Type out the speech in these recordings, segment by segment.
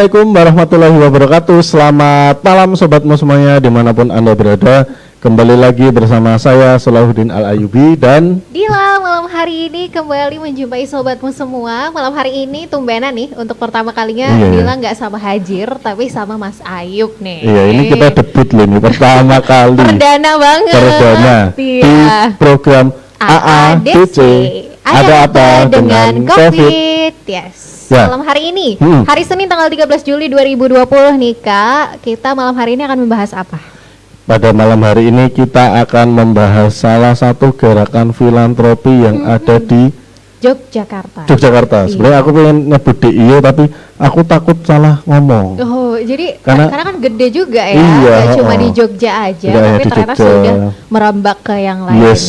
Assalamualaikum warahmatullahi wabarakatuh. Selamat malam sobatmu semuanya dimanapun Anda berada. Kembali lagi bersama saya Salahuddin Al-Ayubi dan Dila. Malam hari ini kembali menjumpai sobatmu semua. Malam hari ini tumbenan nih untuk pertama kalinya Dila nggak sama Hajir tapi sama Mas Ayub nih. Iya, ini kita debut loh nih pertama kali. Perdana banget. Perdana di program AADC. Ada apa dengan COVID? Yes. Ya. Malam hari ini, hari Senin tanggal 13 Juli 2020 nih Kak, kita malam hari ini akan membahas apa? Pada malam hari ini kita akan membahas salah satu gerakan filantropi yang ada di Yogyakarta. Yogyakarta. Sebenarnya aku pengen nyebut DIY tapi aku takut salah ngomong. Oh, jadi Karena kan gede juga ya, iya, gak cuma di Jogja aja, tidak tapi di ternyata Jogja. sudah merambak ke yang lainnya. Yes.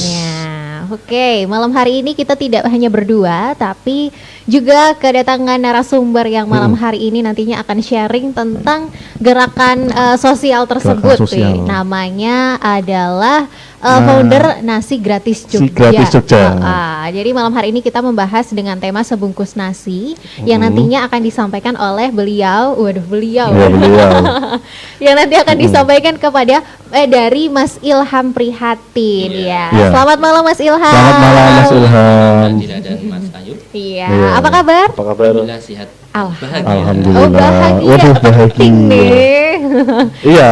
Oke, malam hari ini kita tidak hanya berdua, tapi juga kedatangan narasumber yang malam hari ini nantinya akan sharing tentang gerakan sosial tersebut. Gerakan sosial. Namanya adalah founder Nasi Gratis Jogja. Si Gratis Jogja. Jadi malam hari ini kita membahas dengan tema sebungkus nasi yang nantinya akan disampaikan oleh beliau. Waduh, beliau. Ya, beliau. Yang nanti akan disampaikan kepada dari Mas Ilham Prihatin ya. Ya. Selamat malam Mas Ilham. Selamat malam Mas Ilham. Dila dan Mas Ayub. Iya. Iya. Apa kabar? Apa kabar? Alhamdulillah sehat. Bahagia. Alhamdulillah. Oh, bahagia. Waduh, Penting bahagia. nih. Iya,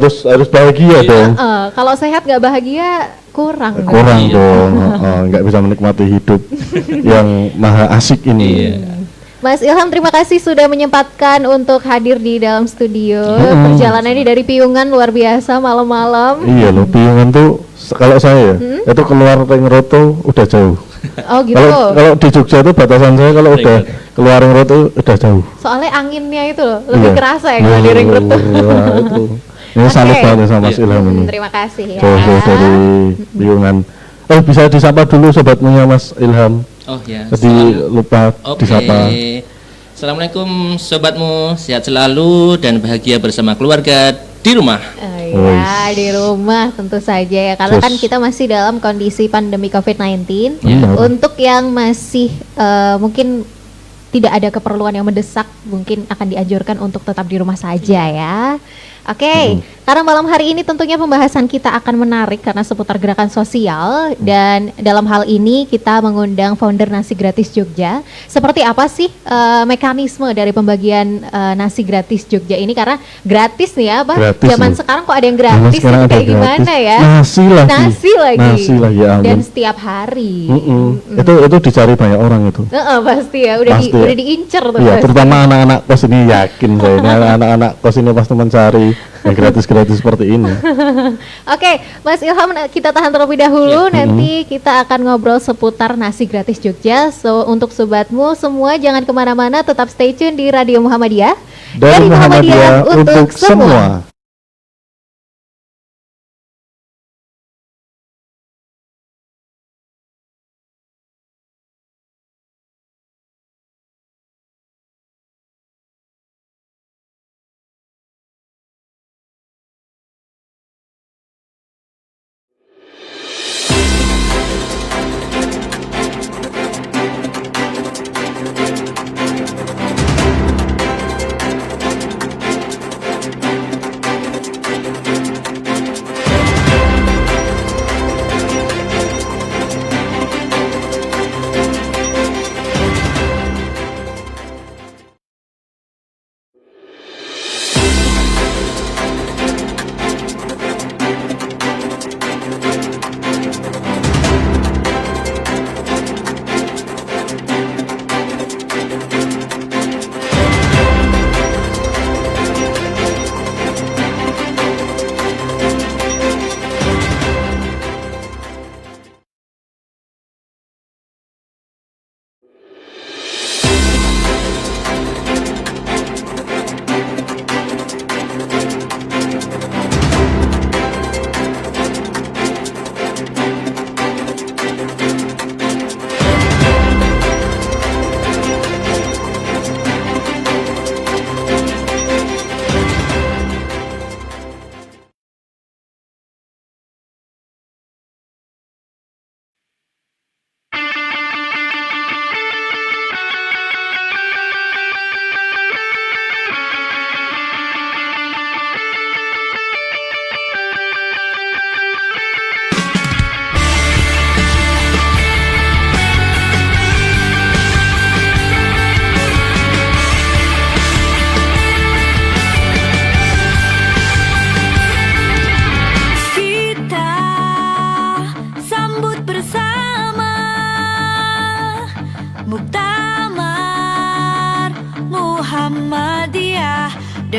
harus bahagia dong. Kalau sehat nggak bahagia kurang. Kurang Iya. dong. Nggak bisa menikmati hidup yang maha asik ini. Iya. Mas Ilham, terima kasih sudah menyempatkan untuk hadir di dalam studio. Perjalanan ini dari Piungan luar biasa malam-malam. Iya loh, Piungan tuh kalau saya itu keluar ring road tuh udah jauh. Oh gitu. Kalau di Jogja tuh batasan saya kalau udah keluar ring road tuh udah jauh. Soalnya anginnya itu loh lebih Iya. kerasa ya kalau di ring road tuh. Iya, itu. Ini Oke. salut banget sama Mas Iya. Ilham ini. Terima kasih ya. Jauh-jauh dari Piungan. Bisa disapa dulu sobatnya Mas Ilham. Oh ya. Tadi lupa Oke. disapa. Assalamualaikum sobatmu, sehat selalu dan bahagia bersama keluarga di rumah. Iya, di rumah tentu saja ya. Karena Terus. kan kita masih dalam kondisi pandemi COVID-19. Benar. Untuk yang masih mungkin tidak ada keperluan yang mendesak, mungkin akan dianjurkan untuk tetap di rumah saja ya. Oke, karena malam hari ini tentunya pembahasan kita akan menarik karena seputar gerakan sosial dan dalam hal ini kita mengundang founder Nasi Gratis Jogja. Seperti apa sih mekanisme dari pembagian Nasi Gratis Jogja ini, karena gratis nih ya, Pak. Gratis Zaman loh. sekarang kok ada yang Zaman gratis sekarang itu ada kayak gratis. gimana ya? Nasi lagi. Nasi lagi. Nasi lagi, ya ampun. Dan setiap hari. Itu dicari banyak orang itu. Pasti ya, udah Pasti ya. udah diincer tuh. Iya, pasti. terutama anak-anak kos ini yakin saya ini anak-anak kos ini pasti mencari yang gratis-gratis seperti ini. Oke, Mas Ilham, kita tahan terlebih dahulu. Nanti kita akan ngobrol seputar Nasi Gratis Jogja. So, untuk sobatmu semua jangan kemana-mana, tetap stay tune di Radio Muhammadiyah. Dari Muhammadiyah untuk semua.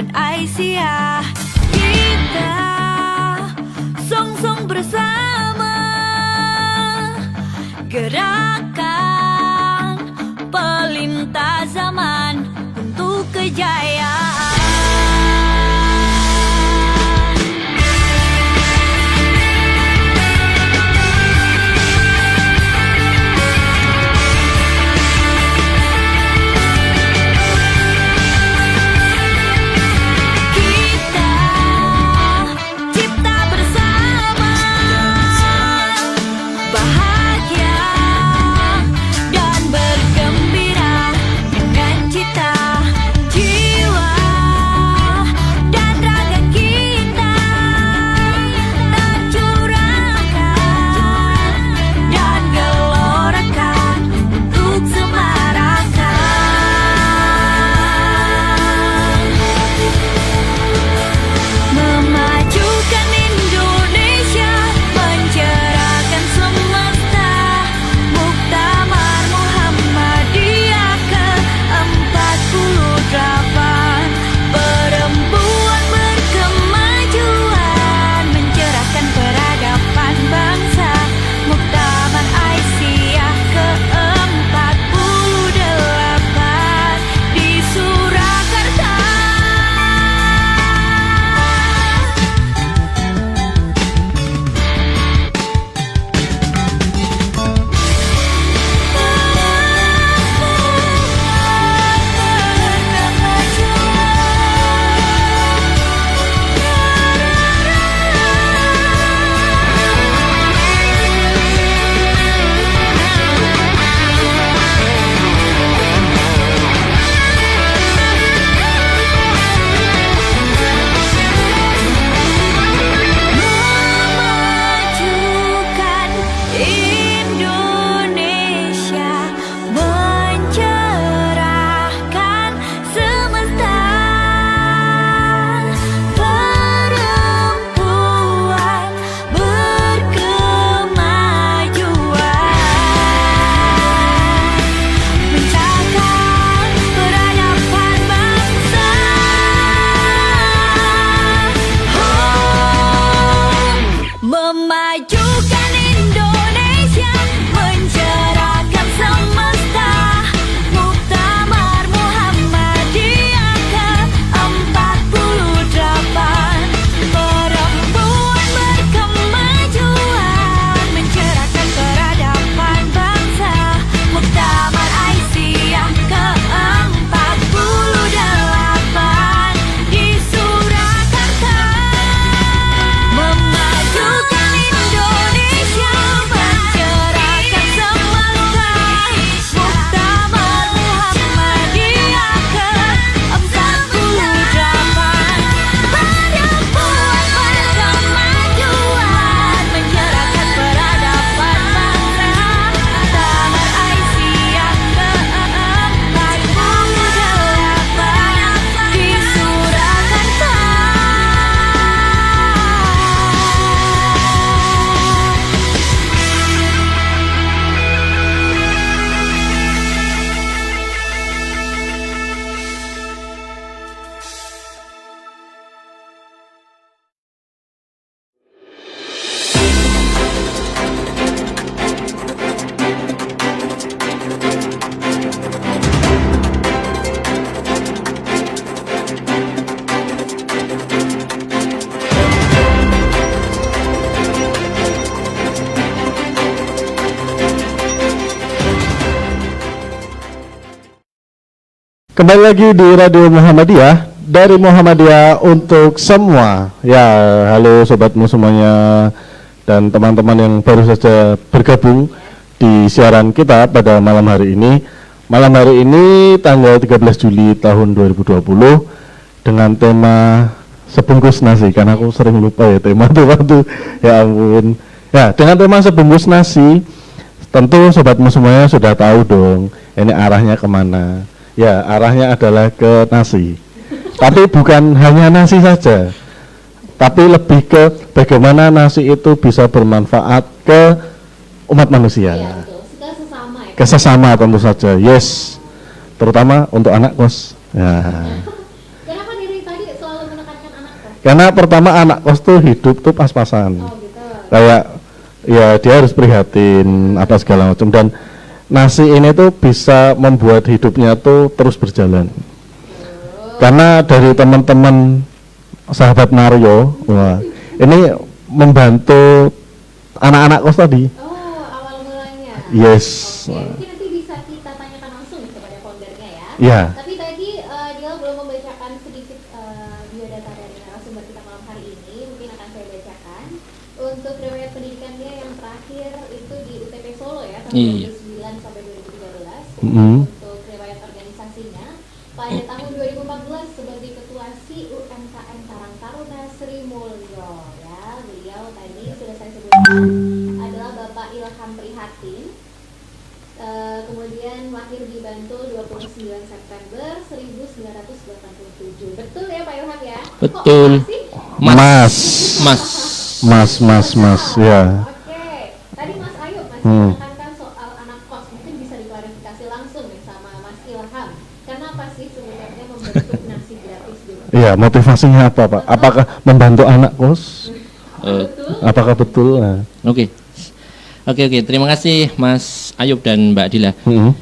dan Aisyah. Kita song-song bersama, gerakan pelintas zaman untuk kejayaan. Kembali lagi di Radio Muhammadiyah, dari Muhammadiyah untuk semua. Ya, halo sobatmu semuanya dan teman-teman yang baru saja bergabung di siaran kita pada malam hari ini. Malam hari ini tanggal 13 Juli tahun 2020 dengan tema sebungkus nasi, karena aku sering lupa ya tema tuh. Ya ampun. Ya, dengan tema sebungkus nasi, tentu sobatmu semuanya sudah tahu dong ini arahnya kemana. Ya, arahnya adalah ke nasi. Tapi bukan hanya nasi saja, tapi lebih ke bagaimana nasi itu bisa bermanfaat ke umat manusia. Iya, betul. Ke sesama ya. Ke sesama tentu saja, yes. Terutama untuk anak kos. Ya. Kenapa dari tadi Karena pertama anak kos tuh hidup tuh pas-pasan. Kayak ya dia harus prihatin apa segala macam, dan nasi ini tuh bisa membuat hidupnya tuh terus berjalan. Karena dari teman-teman sahabat Naryo, wah, ini membantu anak-anak kos tadi. Oh, awal mulanya. Yes. Oke, mungkin nanti bisa kita tanyakan langsung kepada foundernya ya. Ya. Tapi tadi dia belum membacakan sedikit biodata dari narasumber kita malam hari ini. Mungkin akan saya bacakan. Untuk riwayat pendidikannya yang terakhir itu di UTP Solo ya, tahun Iya. 2009 sampai 2013. Mm-hmm. Untuk riwayat organisasinya pada tahun 2014 sebagai ketua UMKM Karang Taruna Sri Mulyo ya. Beliau tadi sudah saya sebutkan adalah Bapak Ilham Prihatin. Kemudian lahir di Bantul 29 September 1987. Betul ya Pak Ilham ya? Betul. Kok masih? Mas. Ya. Oke. Tadi Mas Ayub masih menekankan soal anak kos. Mungkin bisa diklarifikasi langsung nih sama Mas Ilham. Kenapa sih sebenarnya membentuk nasi gratis dulu? Iya, motivasinya apa, Pak? Apakah membantu anak kos? Betul? Apakah betul? Nah. Oke, terima kasih Mas Ayub dan Mbak Dila. Mm-hmm.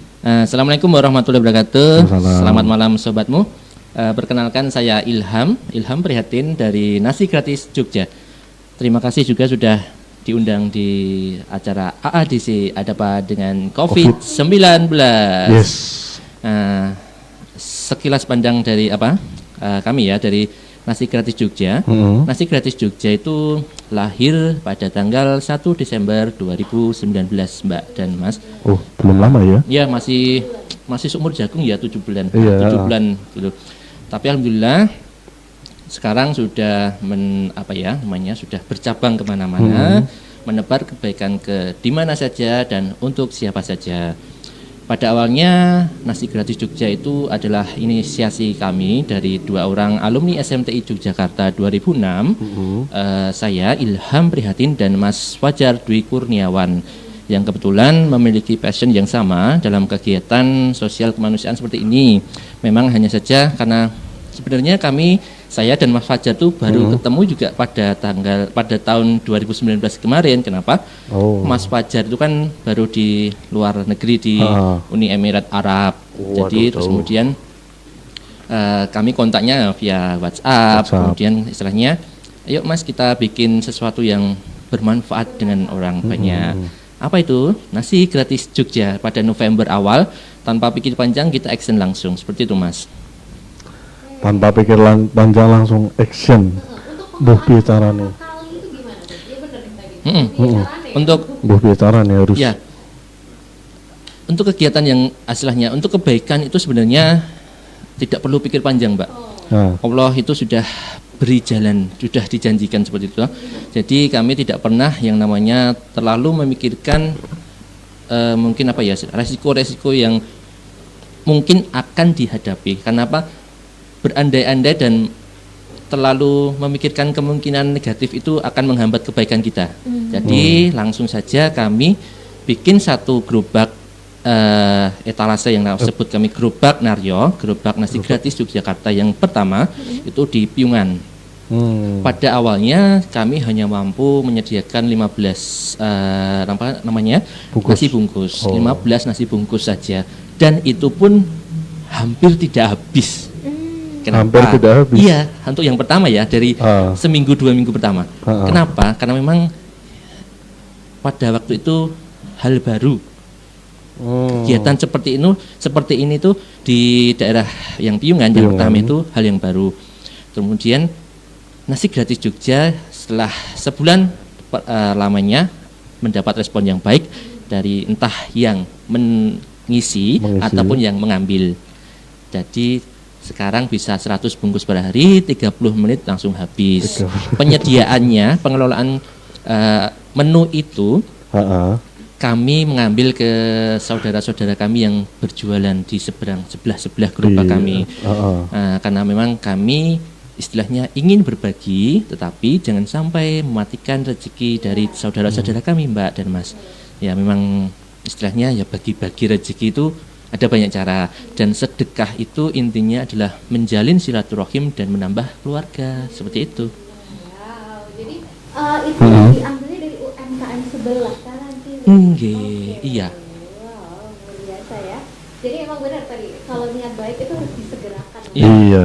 Assalamualaikum warahmatullahi wabarakatuh. Waalaikumsalam. Selamat malam sobatmu. Perkenalkan saya Ilham Prihatin dari Nasi Gratis Jogja. Terima kasih juga sudah diundang di acara AADC Adapa dengan COVID-19. Yes. Sekilas pandang dari kami ya dari Nasi Gratis Jogja. Mm-hmm. Nasi Gratis Jogja itu lahir pada tanggal 1 Desember 2019, Mbak dan Mas. Oh, belum lama ya? Ya, masih seumur jagung ya, 7 bulan. Iya. 7 bulan gitu. Tapi alhamdulillah sekarang sudah sudah bercabang kemana-mana, menebar kebaikan ke di mana saja dan untuk siapa saja. Pada awalnya Nasi Gratis Jogja itu adalah inisiasi kami dari 2 orang alumni SMTI Yogyakarta 2006. Saya Ilham Prihatin dan Mas Fajar Dwi Kurniawan yang kebetulan memiliki passion yang sama dalam kegiatan sosial kemanusiaan seperti ini. Memang hanya saja karena sebenarnya saya dan Mas Fajar itu baru ketemu juga pada tahun 2019 kemarin. Kenapa? Oh. Mas Fajar itu kan baru di luar negeri di Uni Emirat Arab. Jadi terus kemudian kami kontaknya via WhatsApp. Kemudian istilahnya, ayo Mas kita bikin sesuatu yang bermanfaat dengan orang banyak. Apa itu? Nasi Gratis Jogja pada November awal, tanpa pikir panjang kita action langsung. Seperti itu Mas. Tanpa pikir panjang langsung action. Buh bicara nih. Kali itu gimana tuh? Iya bener nih tadi. Untuk Buh bicara nih harus. ya, untuk kegiatan yang istilahnya untuk kebaikan itu sebenarnya tidak perlu pikir panjang, Mbak. Nah. Allah itu sudah beri jalan, sudah dijanjikan seperti itu. Jadi kami tidak pernah yang namanya terlalu memikirkan mungkin resiko-resiko yang mungkin akan dihadapi. Karena apa? Berandai-andai dan terlalu memikirkan kemungkinan negatif itu akan menghambat kebaikan kita. Jadi langsung saja kami bikin satu gerobak etalase yang sebut kami gerobak Naryo, gerobak Nasi Gratis Yogyakarta yang pertama itu di Piungan. Pada awalnya kami hanya mampu menyediakan 15 nasi bungkus, 15 nasi bungkus saja, dan itu pun hampir tidak habis. Kenapa? Hampir tidak habis. Iya, untuk yang pertama ya dari seminggu 2 minggu pertama. Kenapa? Karena memang pada waktu itu hal baru. Kegiatan seperti ini tuh di daerah yang Piungan yang pertama itu hal yang baru. Kemudian Nasi Gratis Jogja setelah sebulan lamanya mendapat respon yang baik dari entah yang mengisi. Ataupun yang mengambil. Jadi sekarang bisa 100 bungkus per hari, 30 menit langsung habis. Penyediaannya, pengelolaan menu itu kami mengambil ke saudara-saudara kami yang berjualan di sebelah gerobak kami. Karena memang kami istilahnya ingin berbagi, tetapi jangan sampai mematikan rezeki dari saudara-saudara kami, Mbak dan Mas. Ya memang istilahnya ya bagi-bagi rezeki itu Ada banyak cara, dan sedekah itu intinya adalah menjalin silaturahim dan menambah keluarga, seperti itu. Wow, jadi itu diambilnya dari UMKM sebelah kan nanti. Iya. Wow, luar biasa ya. Jadi emang benar tadi, kalau niat baik itu harus disegerakan. Iya.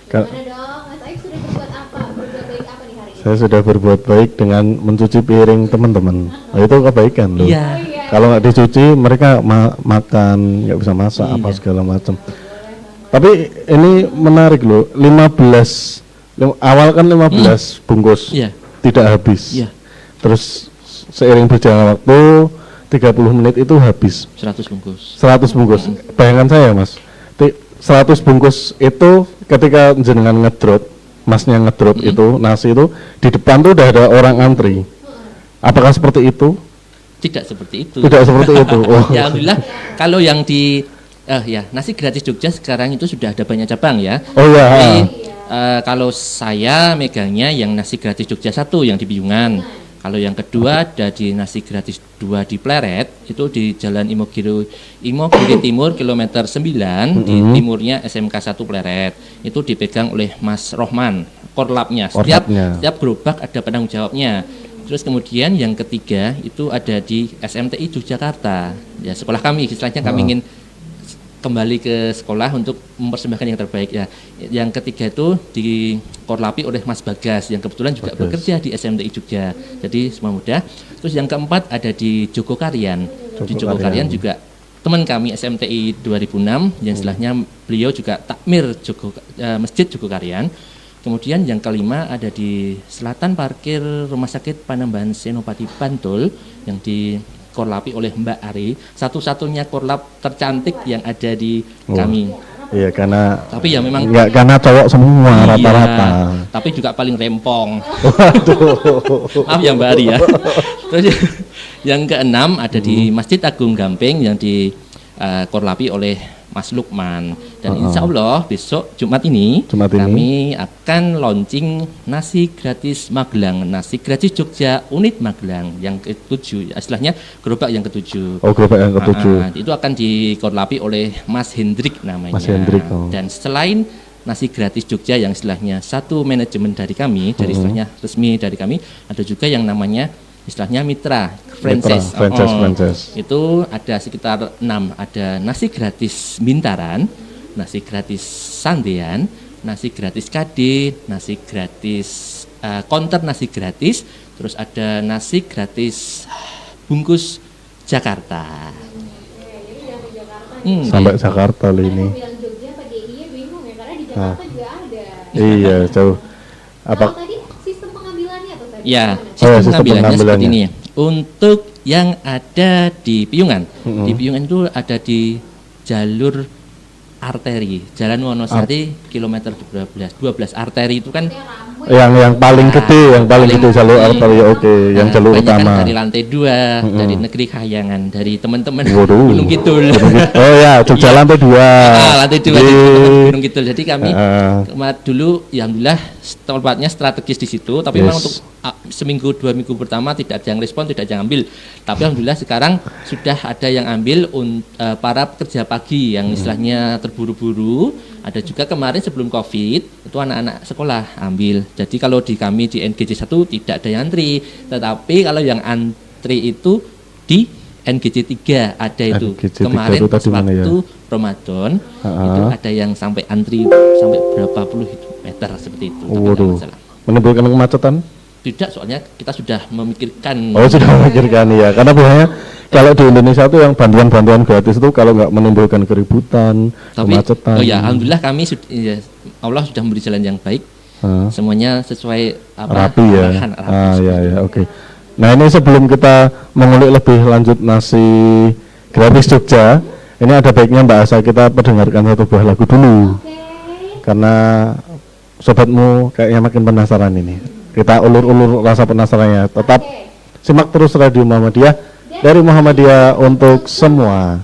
Gimana dong, Mas Aib sudah berbuat apa? Berbuat baik apa nih hari ini? Saya sudah berbuat baik dengan mencuci piring teman-teman. Nah, itu kebaikan loh. Iya. Kalau nggak dicuci mereka makan nggak bisa masak apa segala macam. Tapi ini menarik loh, 15 awal kan 15 bungkus Iya. tidak habis. Iya. Terus seiring berjalan waktu 30 menit itu habis 100 bungkus. 100 bungkus. Bayangan saya Mas, 100 bungkus itu ketika jenengan ngedrop, Masnya ngedrop itu nasi itu di depan tuh udah ada orang antri. Apakah seperti itu? Tidak seperti itu. Tidak seperti itu. Oh. Ya alhamdulillah, kalau yang di nasi gratis Jogja sekarang itu sudah ada banyak cabang ya. Oh ya. Jadi, kalau saya megangnya yang nasi gratis Jogja 1 yang di Piyungan. Kalau yang kedua ada di nasi gratis 2 di Pleret, itu di Jalan Imogiri Timur kilometer 9 di timurnya SMK 1 Pleret. Itu dipegang oleh Mas Rohman, korlapnya. Setiap gerobak ada penanggung jawabnya. Terus kemudian yang ketiga itu ada di SMTI Yogyakarta. Ya, sekolah kami, istilahnya kami ingin kembali ke sekolah untuk mempersembahkan yang terbaik ya. Yang ketiga itu dikorlapi oleh Mas Bagas yang kebetulan juga bekerja di SMTI Jogja. Jadi semua mudah. Terus yang keempat ada di Jogokarian. Di Jogokarian juga teman kami SMTI 2006 yang istilahnya beliau juga takmir Masjid Jogokarian. Kemudian yang kelima ada di Selatan Parkir Rumah Sakit Panembahan Senopati Bantul yang dikorlapi oleh Mbak Ari, satu-satunya korlap tercantik yang ada di kami. Iya, karena tapi ya memang enggak karena cowok semua rata-rata. Tapi juga paling rempong. Waduh. Maaf ya Mbak Ari ya. Terus yang keenam ada di Masjid Agung Gamping yang dikorlapi oleh Mas Lukman, dan insya Allah besok Jumat ini kami akan launching nasi gratis Magelang, nasi gratis Jogja unit Magelang yang ke-7, istilahnya gerobak yang ke-7. Oh, gerobak yang ke-7. Itu akan dikorlapi oleh Mas Hendrik namanya. Mas Hendrik. Dan selain nasi gratis Jogja yang istilahnya satu manajemen dari kami, dari istilahnya resmi dari kami, ada juga yang namanya istilahnya mitra franchise. Itu ada sekitar 6, ada nasi gratis Bintaran, nasi gratis Sandean, nasi gratis KD, nasi gratis counter nasi gratis, terus ada nasi gratis bungkus Jakarta. Sampai Jakarta loh ini. Iya, jauh. Apa tadi sistem pengambilannya atau tadi? Ya, sistem pengambilannya seperti ini. Untuk yang ada di Piyungan, di Piyungan itu ada di jalur arteri, Jalan Wonosari kilometer 12 arteri itu kan yang paling gede, jalur arteri, yang jalur utama. Dari lantai 2, dari Negeri Kahyangan, dari teman-teman Gunung Kidul. Oh ya, Jogja lantai 2. Lantai 2 di Gunung Kidul. Jadi kami dulu, ya alhamdulillah tempatnya strategis di situ. Tapi memang untuk seminggu 2 minggu pertama tidak ada yang respon, tidak ada yang ambil. Tapi alhamdulillah sekarang sudah ada yang ambil para pekerja pagi yang istilahnya terburu-buru. Ada juga kemarin sebelum COVID itu anak-anak sekolah ambil. Jadi kalau di kami di NGJ 1 tidak ada yang antri, tetapi kalau yang antri itu di NGJ 3 ada itu. NGJ kemarin itu waktu Ramadan itu ada yang sampai antri sampai berapa puluh meter seperti itu. Waduh. Menimbulkan kemacetan? Tidak, soalnya kita sudah memikirkan. Oh, sudah memikirkan ya. Karena biasanya kalau di Indonesia itu yang bantuan-bantuan gratis itu kalau nggak menimbulkan keributan, kemacetan. Oh ya, alhamdulillah kami Allah sudah memberi jalan yang baik. Semuanya sesuai rapi ya. Rapi ya, oke. Nah, ini sebelum kita mengulik lebih lanjut nasi gratis Jogja, ini ada baiknya Mbak Asa kita perdengarkan satu buah lagu dulu. Karena sobatmu kayaknya makin penasaran ini. Kita ulur-ulur rasa penasarannya. Tetap simak terus Radio Muhammadiyah, dari Muhammadiyah untuk semua.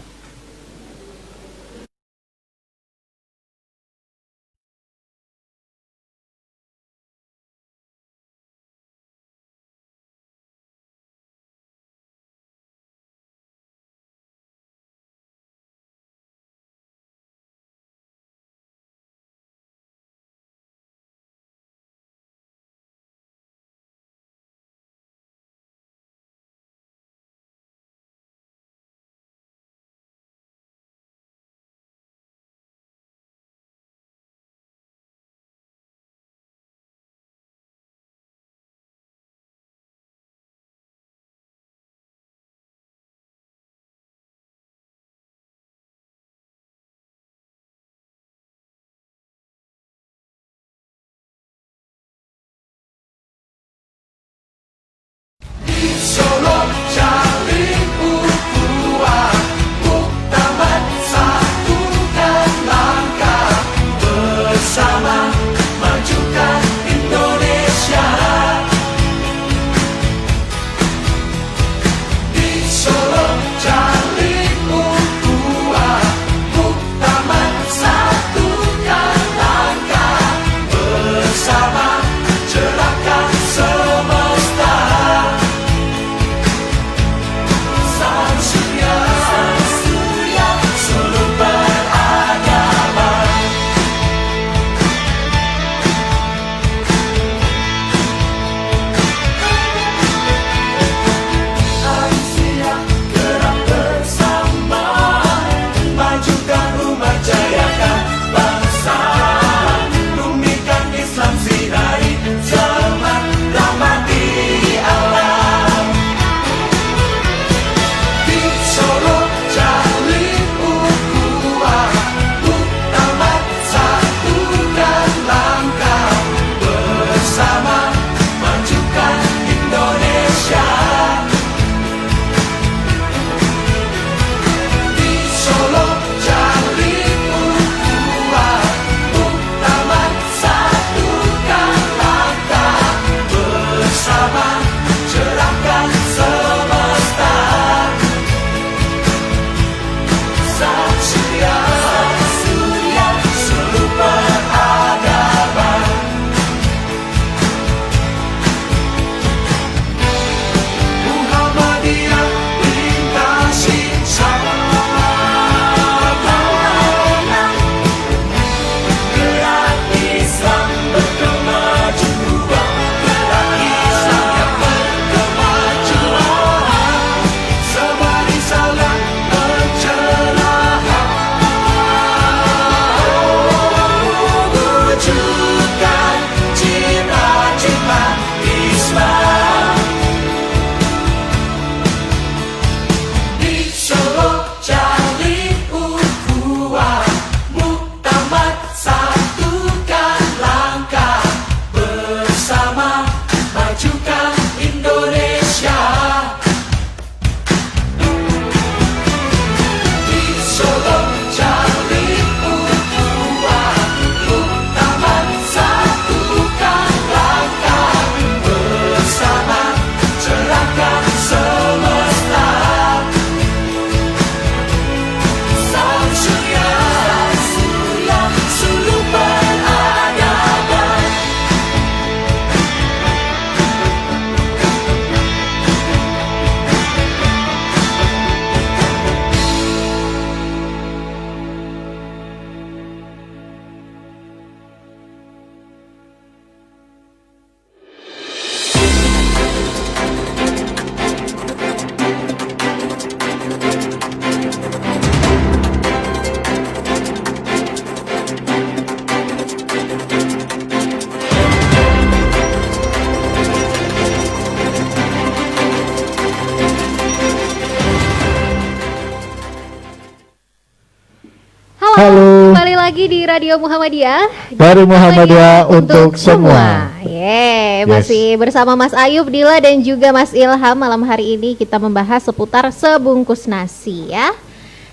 lagi di Radio Muhammadiyah. Dari Muhammadiyah untuk semua. Yeay, Yes. masih bersama Mas Ayub, Dila dan juga Mas Ilham. Malam hari ini kita membahas seputar sebungkus nasi ya.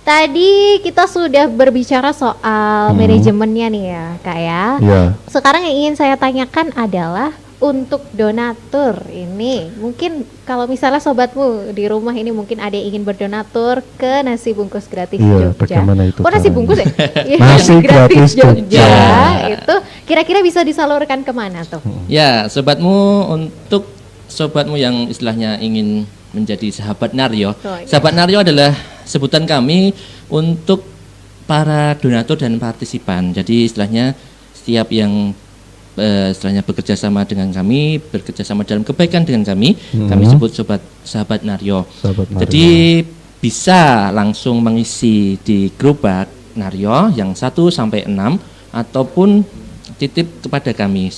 Tadi kita sudah berbicara soal manajemennya nih ya, Kak ya. Iya. Sekarang yang ingin saya tanyakan adalah untuk donatur ini, mungkin kalau misalnya sobatmu di rumah ini mungkin ada yang ingin berdonatur ke nasi bungkus gratis Iya, Jogja. bagaimana itu Oh, nasi caranya? bungkus ya? Iya, Nasi gratis Jogja. Itu kira-kira bisa disalurkan kemana tuh? Ya, sobatmu, untuk sobatmu yang istilahnya ingin menjadi sahabat Naryo. Oh, iya. Sahabat Naryo adalah sebutan kami untuk para donatur dan partisipan. Jadi istilahnya setiap yang istilahnya bekerja sama dengan kami, bekerja sama dalam kebaikan dengan kami sebut sahabat Naryo. Sahabat Naryo. Jadi bisa langsung mengisi di gerobak Naryo yang 1 sampai 6 ataupun titip kepada kami.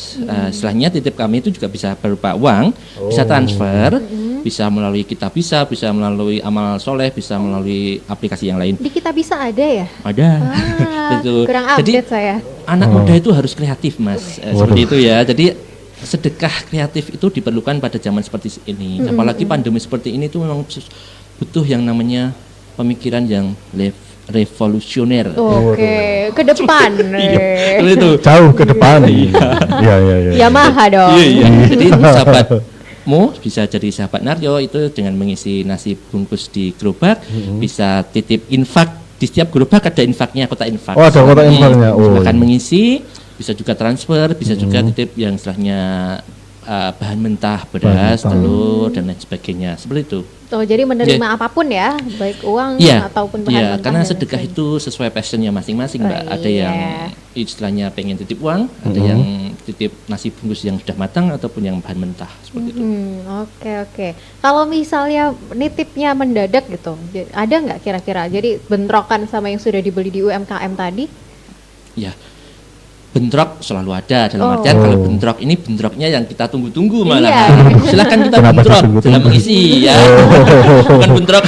Istilahnya titip kami itu juga bisa berupa uang, bisa transfer, bisa melalui Kitabisa, bisa melalui Amal Soleh, bisa melalui aplikasi yang lain. Di kita bisa ada ya? Ada. Ah, Gitu. kurang Jadi update saya. anak muda itu harus kreatif, Mas. Seperti itu ya. Jadi sedekah kreatif itu diperlukan pada zaman seperti ini. Apalagi pandemi seperti ini itu memang butuh yang namanya pemikiran yang revolusioner. Oke, ke depan. Seperti itu. Jauh ke depan. Iya, iya, iya. Yamaha dong. Iya. Jadi sahabatmu bisa jadi sahabat Naryo itu dengan mengisi nasi bungkus di gerobak, bisa titip infak. Di setiap gerobak ada infaknya, kotak infak. Oh, ada kotak infaknya. Oh, Silakan iya. mengisi, bisa juga transfer, bisa juga titip yang istilahnya bahan mentah, beras, mentah. telur dan lain sebagainya. Seperti itu. Oh, jadi menerima apapun ya, baik uang Iya, ataupun bahan iya, mentah. karena dan sedekah lain itu sesuai passionnya masing-masing, Mbak. Oh, Ada yang iya. istilahnya pengen titip uang, ada yang titip nasi bungkus yang sudah matang ataupun yang bahan mentah seperti itu. Oke. Kalau misalnya nitipnya mendadak gitu, ada nggak kira-kira? Jadi bentrokan sama yang sudah dibeli di UMKM tadi? Ya, bentrok selalu ada dalam Oh. artian kalau bentrok ini bentroknya yang kita tunggu-tunggu malah. Iya. Silakan kita Kenapa bentrok ditunggu-tunggu? dalam mengisi ya. Bukan bentrok.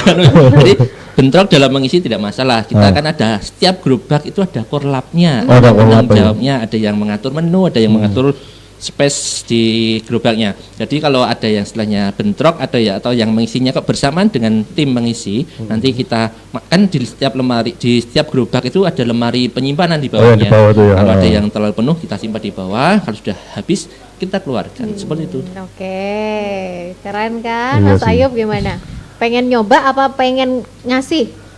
Jadi bentrok dalam mengisi tidak masalah. Kita kan ada setiap gerobak itu ada korlapnya. Oh, ada korlap, Tanggung ya. jawabnya, ada yang mengatur menu, ada yang mengatur space di gerobaknya. Jadi kalau ada yang istilahnya bentrok atau yang mengisinya kok bersamaan dengan tim mengisi, nanti kita kan di setiap lemari, di setiap gerobak itu ada lemari penyimpanan di Oh, yang di bawahnya. bawah tuh ya. Kalau ada yang terlalu penuh kita simpan di bawah, kalau sudah habis kita keluarkan. Seperti itu. Oke, keren kan? Iya Mas sih. Ayub gimana? Pengen nyoba apa pengen ngasih?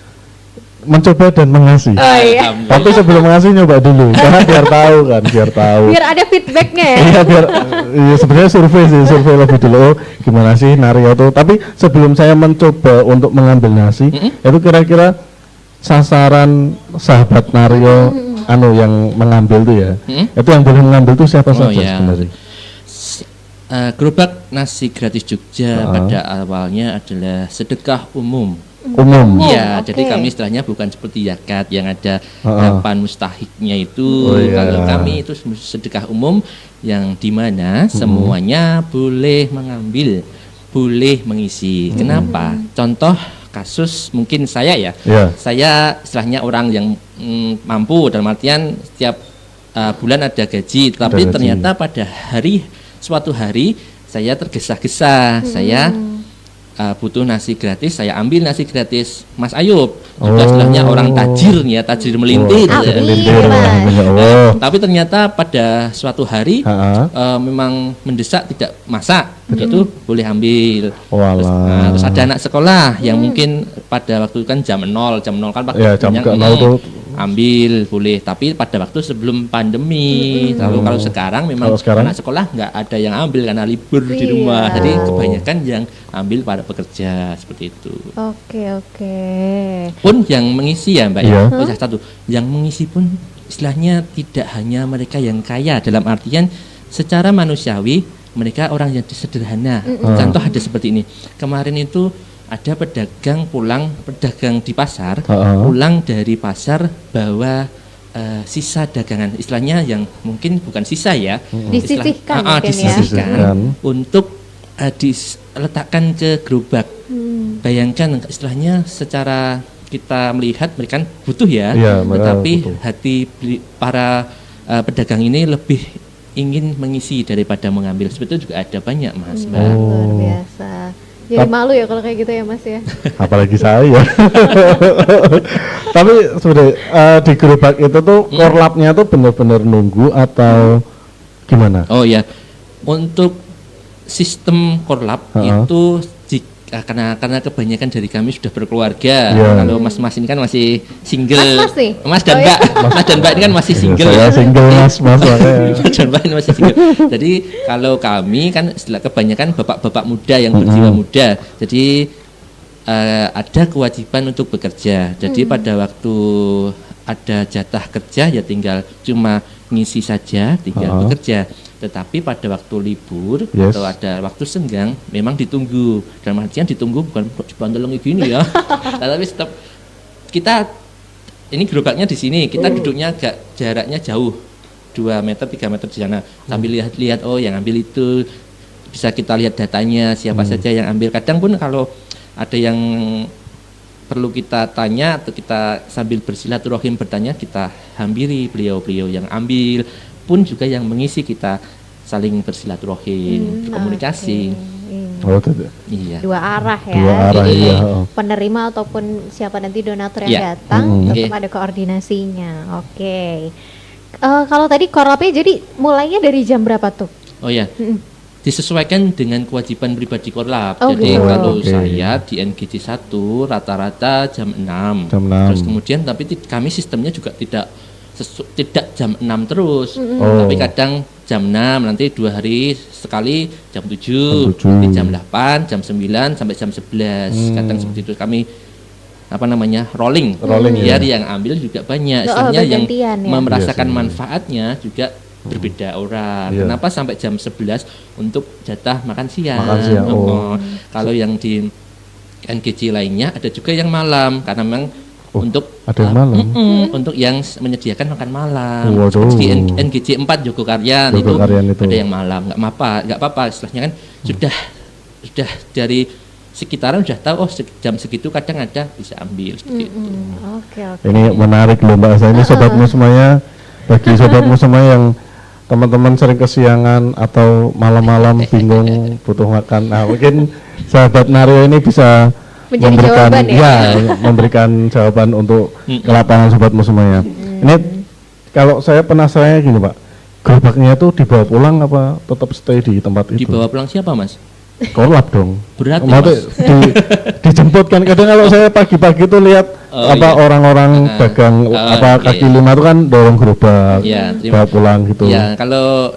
Mencoba dan mengasih. Oh iya. Alhamdulillah. Tapi sebelum ngasih nyoba dulu, karena biar tahu kan, biar tahu. Biar ada feedbacknya ya. Iya biar, iya sebenarnya survei lebih dulu. Oh, gimana sih Naryo tuh? Tapi sebelum saya mencoba untuk mengambil nasi, itu kira-kira sasaran sahabat Naryo, anu yang mengambil tuh ya, itu yang boleh mengambil tuh siapa Oh, saja iya. sebenarnya? Gerobak nasi gratis Jogja pada awalnya adalah sedekah umum. Umum. Iya, oke. jadi kami istilahnya bukan seperti zakat yang ada Heeh. 8 mustahiknya itu. Oh, iya. Kalau kami itu sedekah umum yang dimana semuanya boleh mengambil, boleh mengisi. Kenapa? Contoh kasus mungkin saya ya. Iya. Saya istilahnya orang yang mampu dalam artian setiap bulan ada gaji, tapi gaji. ternyata pada suatu hari saya tergesa-gesa, saya butuh nasi gratis, saya ambil nasi gratis Mas Ayub. Juga istilahnya orang tajir nih ya, tajir melintir. Wah, ya. melintir Mas. namanya. Oh. Tapi ternyata pada suatu hari Ha-ha. memang mendesak tidak masak, itu boleh ambil. Walah. Terus ada anak sekolah yang mungkin pada waktu itu kan jam 0 kan waktu Ya, jam banyak, ke 0 tuh. ambil boleh, tapi pada waktu sebelum pandemi. Lalu kalau sekarang memang Kalau sekarang? anak sekolah nggak ada yang ambil karena libur di Iya. rumah. Jadi Oh. kebanyakan yang ambil para pekerja seperti itu. Oke. Pun yang mengisi ya Mbak Iya. ya. Oh, satu, yang mengisi pun istilahnya tidak hanya mereka yang kaya, dalam artian secara manusiawi mereka orang yang sederhana. Contoh ada seperti ini. Kemarin itu ada pedagang di pasar, pulang dari pasar bawa sisa dagangan, istilahnya yang mungkin bukan sisa ya, Disisihkan mungkin ya. disisihkan untuk diletakkan ke gerobak. Bayangkan istilahnya secara kita melihat mereka kan butuh ya, Iya, mereka tetapi butuh. hati para pedagang ini lebih ingin mengisi daripada mengambil. Seperti itu juga ada banyak Mas, Mbak. Luar biasa. Jadi malu ya kalau kayak gitu ya Mas ya. Apalagi saya. Tapi sebenarnya di gerobak itu tuh korlapnya tuh benar-benar nunggu atau gimana? Oh ya, untuk sistem korlap itu karena kebanyakan dari kami sudah berkeluarga. Yeah. Kalau Mas ini kan masih single. Mas nih? Mas dan Oh, Mbak, Mas dan Mbak ini kan masih single. Saya ya. single mas makanya. Mas dan Mbak ini masih single. Jadi kalau kami kan setelah kebanyakan bapak-bapak muda yang berjiwa muda. Jadi ada kewajiban untuk bekerja. Jadi pada waktu ada jatah kerja ya tinggal cuma ngisi saja, tinggal bekerja. Tetapi pada waktu libur atau ada waktu senggang memang ditunggu. Dalam artian ditunggu bukan dibanteleng gini ya. Tapi tetap kita ini gerobaknya di sini, kita duduknya agak jaraknya jauh. 2 meter, 3 meter di sana. Sambil lihat-lihat oh yang ambil itu bisa kita lihat datanya siapa saja yang ambil. Kadang pun kalau ada yang perlu kita tanya atau kita sambil bersilaturahim bertanya, kita hampiri beliau-beliau yang ambil pun juga yang mengisi, kita saling bersilaturahim, berkomunikasi. Oh, tidak. Iya. Dua arah ya. Dua arah, Jadi iya. penerima ataupun siapa nanti donatur yang Iya. datang tetap ada koordinasinya. Oke. Kalau tadi korlapnya jadi mulainya dari jam berapa tuh? Oh ya. Disesuaikan dengan kewajiban pribadi korlap. Oh, Jadi gitu. kalau Oke. saya di NGC 1 rata-rata jam 6. Jam 6. Terus kemudian tapi kami sistemnya juga tidak jam 6 terus. Oh. Tapi kadang jam 6, nanti 2 hari sekali jam 7, Jam 7. nanti jam 8, jam 9 sampai jam 11. Kadang seperti itu kami rolling biar yang ambil juga banyak. Istilahnya yang bergantian ya. merasakan Iya sih. manfaatnya juga berbeda orang. Iya. Kenapa sampai jam 11 untuk jatah makan siang? Makan siang, oh. Kalau yang di NGC lainnya ada juga yang malam karena memang untuk Ada yang malam. untuk yang menyediakan makan malam. Waduh. Seperti di NGC 4 Jogokaryan itu Jogokaryan itu. ada yang malam. Nggak apa-apa. Istilahnya kan sudah dari sekitaran sudah tahu jam segitu kadang ada bisa ambil seperti itu. Oke. Ini menarik loh Mbak Asa. Ini sobatmu semuanya, bagi sobatmu semua yang teman-teman sering kesiangan atau malam-malam bingung butuh makan. Nah, mungkin sahabat Nario ini bisa Menjadi memberikan jawaban ya? memberikan jawaban untuk ke lapangan sobatmu semuanya. Ini kalau saya penasaran gini Pak, gerobaknya itu dibawa pulang apa tetap stay di tempat itu? Dibawa pulang siapa Mas? Korlap dong. Berat ya, Maksudnya Mas. dijemput kan kadang kalau saya pagi-pagi tuh lihat Oh, iya. orang-orang dagang oke. kaki lima tuh kan dorong gerobak Iya, terima- bawa pulang gitu. Ya, kalau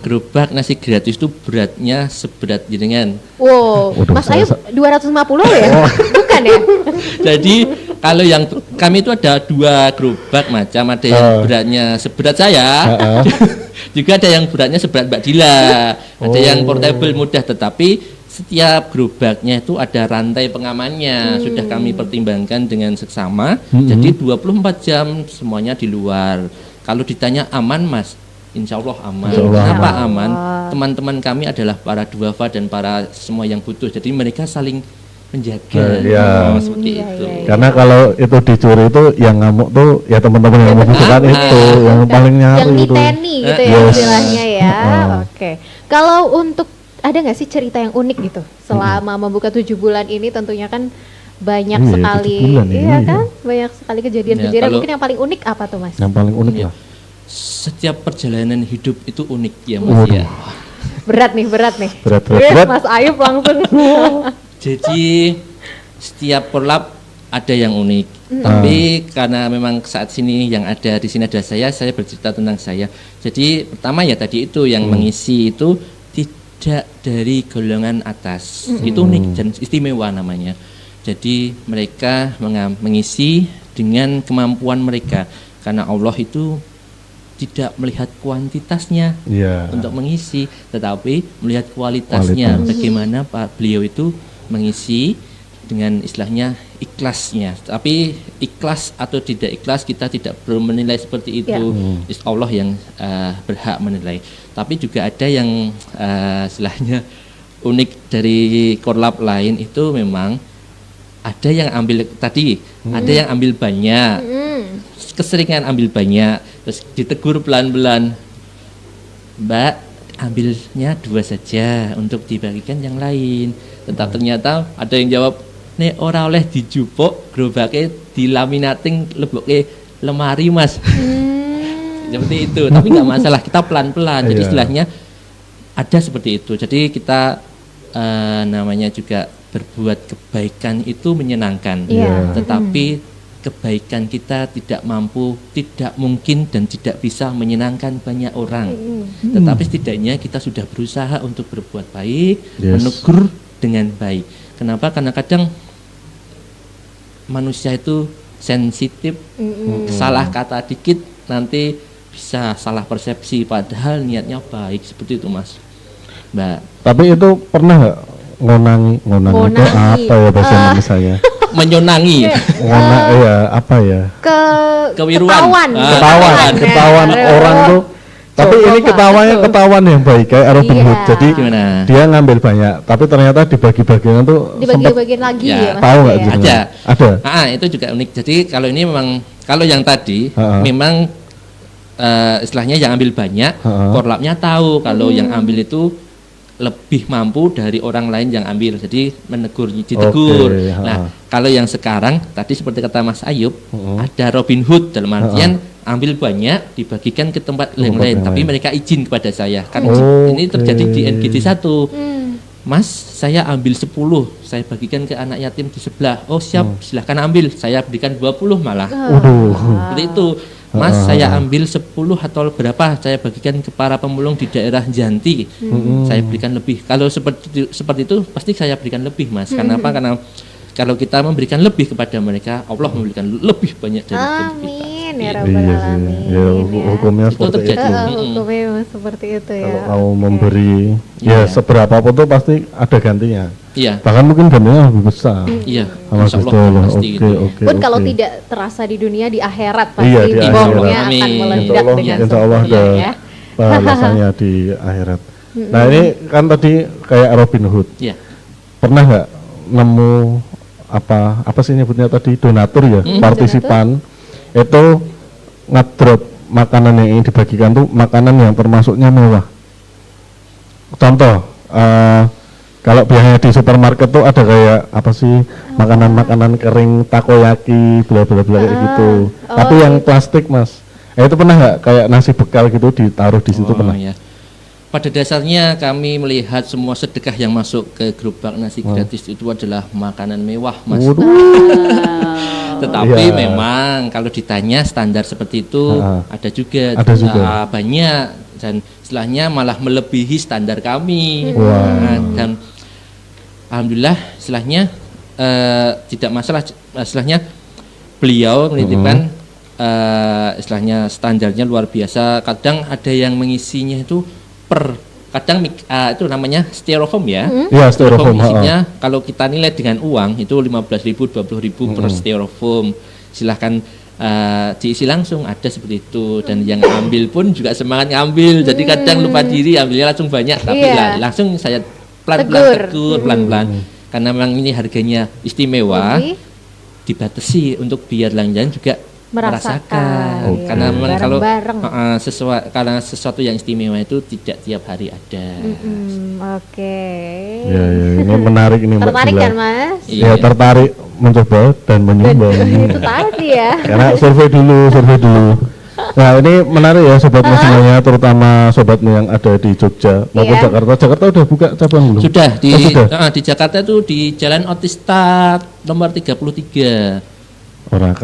gerobak nasi gratis itu beratnya seberat jenengan. Wow, Waduh, Mas Ayub 250 ya? Oh. Bukan ya? Jadi kalau yang kami itu ada 2 gerobak macam, ada yang beratnya seberat saya, juga ada yang beratnya seberat Mbak Dila, ada yang portable mudah, tetapi setiap gerobaknya itu ada rantai pengamannya, sudah kami pertimbangkan dengan seksama. Jadi 24 jam semuanya di luar. Kalau ditanya aman Mas, insya Allah aman. Insya Allah Kenapa aman. aman? Teman-teman kami adalah para duafa dan para semua yang butuh. Jadi mereka saling menjaga. Iya. Seperti Iya, itu. iya, iya. Karena kalau itu dicuri itu yang ngamuk tuh ya teman-teman yang membutuhkan itu, yang paling nyari Yang itu. niteni gitu ya Yes. istilahnya ya. Oke. Kalau untuk ada nggak sih cerita yang unik gitu selama membuka 7 bulan ini? Tentunya kan banyak Iya, sekali, 7 bulan ini, iya iya. kan? Banyak sekali kejadian-kejadian. Ya, kalau- Mungkin yang paling unik apa tuh Mas? Yang paling unik Iya. lah. Setiap perjalanan hidup itu unik ya Mas Waduh. ya. Berat nih. Berat. Mas Ayub langsung. Jadi setiap korlap ada yang unik. Tapi karena memang saat sini yang ada di sini ada saya bercerita tentang saya. Jadi pertama ya tadi itu yang mengisi itu tidak dari golongan atas. Itu unik dan istimewa namanya. Jadi mereka mengisi dengan kemampuan mereka. Karena Allah itu tidak melihat kuantitasnya Iya. untuk mengisi, tetapi melihat kualitasnya. Kualitas. Bagaimana Pak beliau itu mengisi dengan istilahnya ikhlasnya. Tapi ikhlas atau tidak ikhlas kita tidak perlu menilai seperti itu. Is Allah yang berhak menilai. Tapi juga ada yang istilahnya unik dari korlap lain itu memang ada yang ambil tadi ada yang ambil banyak, keseringan ambil banyak, terus ditegur pelan-pelan, Mbak, ambilnya 2 saja untuk dibagikan yang lain. Tetap ternyata ada yang jawab, nek ora oleh dijupuk, gerobake dilaminating leboke lemari Mas. Seperti itu, tapi nggak masalah, kita pelan-pelan. Jadi istilahnya ada seperti itu. Jadi kita namanya juga berbuat kebaikan itu menyenangkan, tetapi kebaikan kita tidak mampu, tidak mungkin dan tidak bisa menyenangkan banyak orang. Tetapi setidaknya kita sudah berusaha untuk berbuat baik, menegur dengan baik. Kenapa? Karena kadang manusia itu sensitif, salah kata dikit nanti bisa salah persepsi, padahal niatnya baik. Seperti itu Mas, Mbak. Tapi itu pernah nggak ngonangi itu apa ya bahasa Indonesia saya? Menyonangi. Apa ya? Kewiruan. Ketahuan orang tuh. Tapi ini ketahuan yang baik kayak Robin Hood. Jadi gimana? Dia ngambil banyak, tapi ternyata dibagi-bagian tuh dibagi-bagian lagi ya. Tahu nggak? Ada. Itu juga unik. Jadi kalau ini memang, kalau yang tadi memang istilahnya yang ambil banyak, korlapnya tahu kalau yang ambil itu lebih mampu dari orang lain yang ambil, jadi ditegur. Nah, kalau yang sekarang tadi seperti kata Mas Ayub, ada Robin Hood dalam artian ambil banyak dibagikan ke tempat yang lain, tapi mereka izin kepada saya. Kan ini terjadi di NGD 1. Mas, saya ambil 10, saya bagikan ke anak yatim di sebelah. Oh siap, silahkan ambil, saya berikan 20 malah. Seperti itu. Mas, saya ambil 10 atau berapa, saya bagikan ke para pemulung di daerah Janti. Saya berikan lebih. Kalau seperti itu pasti saya berikan lebih, Mas. Kenapa? Karena kalau kita memberikan lebih kepada mereka, Allah memberikan lebih banyak dari kita. Amin ya rabbal alamin. Ya, hukumnya seperti itu. Hukumnya seperti itu ya. Kalau mau memberi seberapa pun tuh pasti ada gantinya. Iya. Bahkan mungkin gantinya lebih besar. Iya. Insya Allah pasti gitu. Pun kalau tidak terasa di dunia, di akhirat pasti bomnya akan meledak dengan Insya Allah ada balasannya di akhirat. Nah ini kan tadi kayak Robin Hood. Iya. Pernah nggak nemu apa sih nyebutnya tadi, donatur ya, partisipan itu ngedrop makanan yang ingin dibagikan tuh makanan yang termasuknya mewah. Contoh, kalau biasanya di supermarket tuh ada kayak apa sih, makanan-makanan kering, takoyaki, bla-bla-bla kayak gitu. Tapi yang plastik Mas, itu pernah nggak kayak nasi bekal gitu ditaruh di situ pernah? Iya. Pada dasarnya kami melihat semua sedekah yang masuk ke gerobak nasi gratis itu adalah makanan mewah, Mas. Tetapi memang kalau ditanya standar seperti itu ada juga banyak, dan istilahnya malah melebihi standar kami. Dan alhamdulillah istilahnya tidak masalah, istilahnya beliau menitipkan istilahnya standarnya luar biasa. Kadang ada yang mengisinya itu kadang itu namanya styrofoam ya. Iya, styrofoam. Isinya kalau kita nilai dengan uang itu 15.000, 20.000 per styrofoam. Silahkan diisi langsung, ada seperti itu. Dan yang ambil pun juga semangat ngambil. Jadi kadang lupa diri, ambilnya langsung banyak, tapi langsung saya pelan-pelan tegur, pelan-pelan. Karena memang ini harganya istimewa, dibatasi untuk biar langgan juga merasakan. ya, Karena memang kalau karena sesuatu yang istimewa itu tidak tiap hari ada. Oke. Ya, ini menarik ini Mbak. Tertarik kan Mas? Ya, tertarik mencoba dan menyumbang. Itu tadi ya. Karena survei dulu. Nah ini menarik ya sobatmu semuanya, terutama sobatmu yang ada di Jogja maupun Jakarta. Jakarta udah buka cabang belum? Sudah di Jakarta itu di Jalan Otista nomor 33. Orang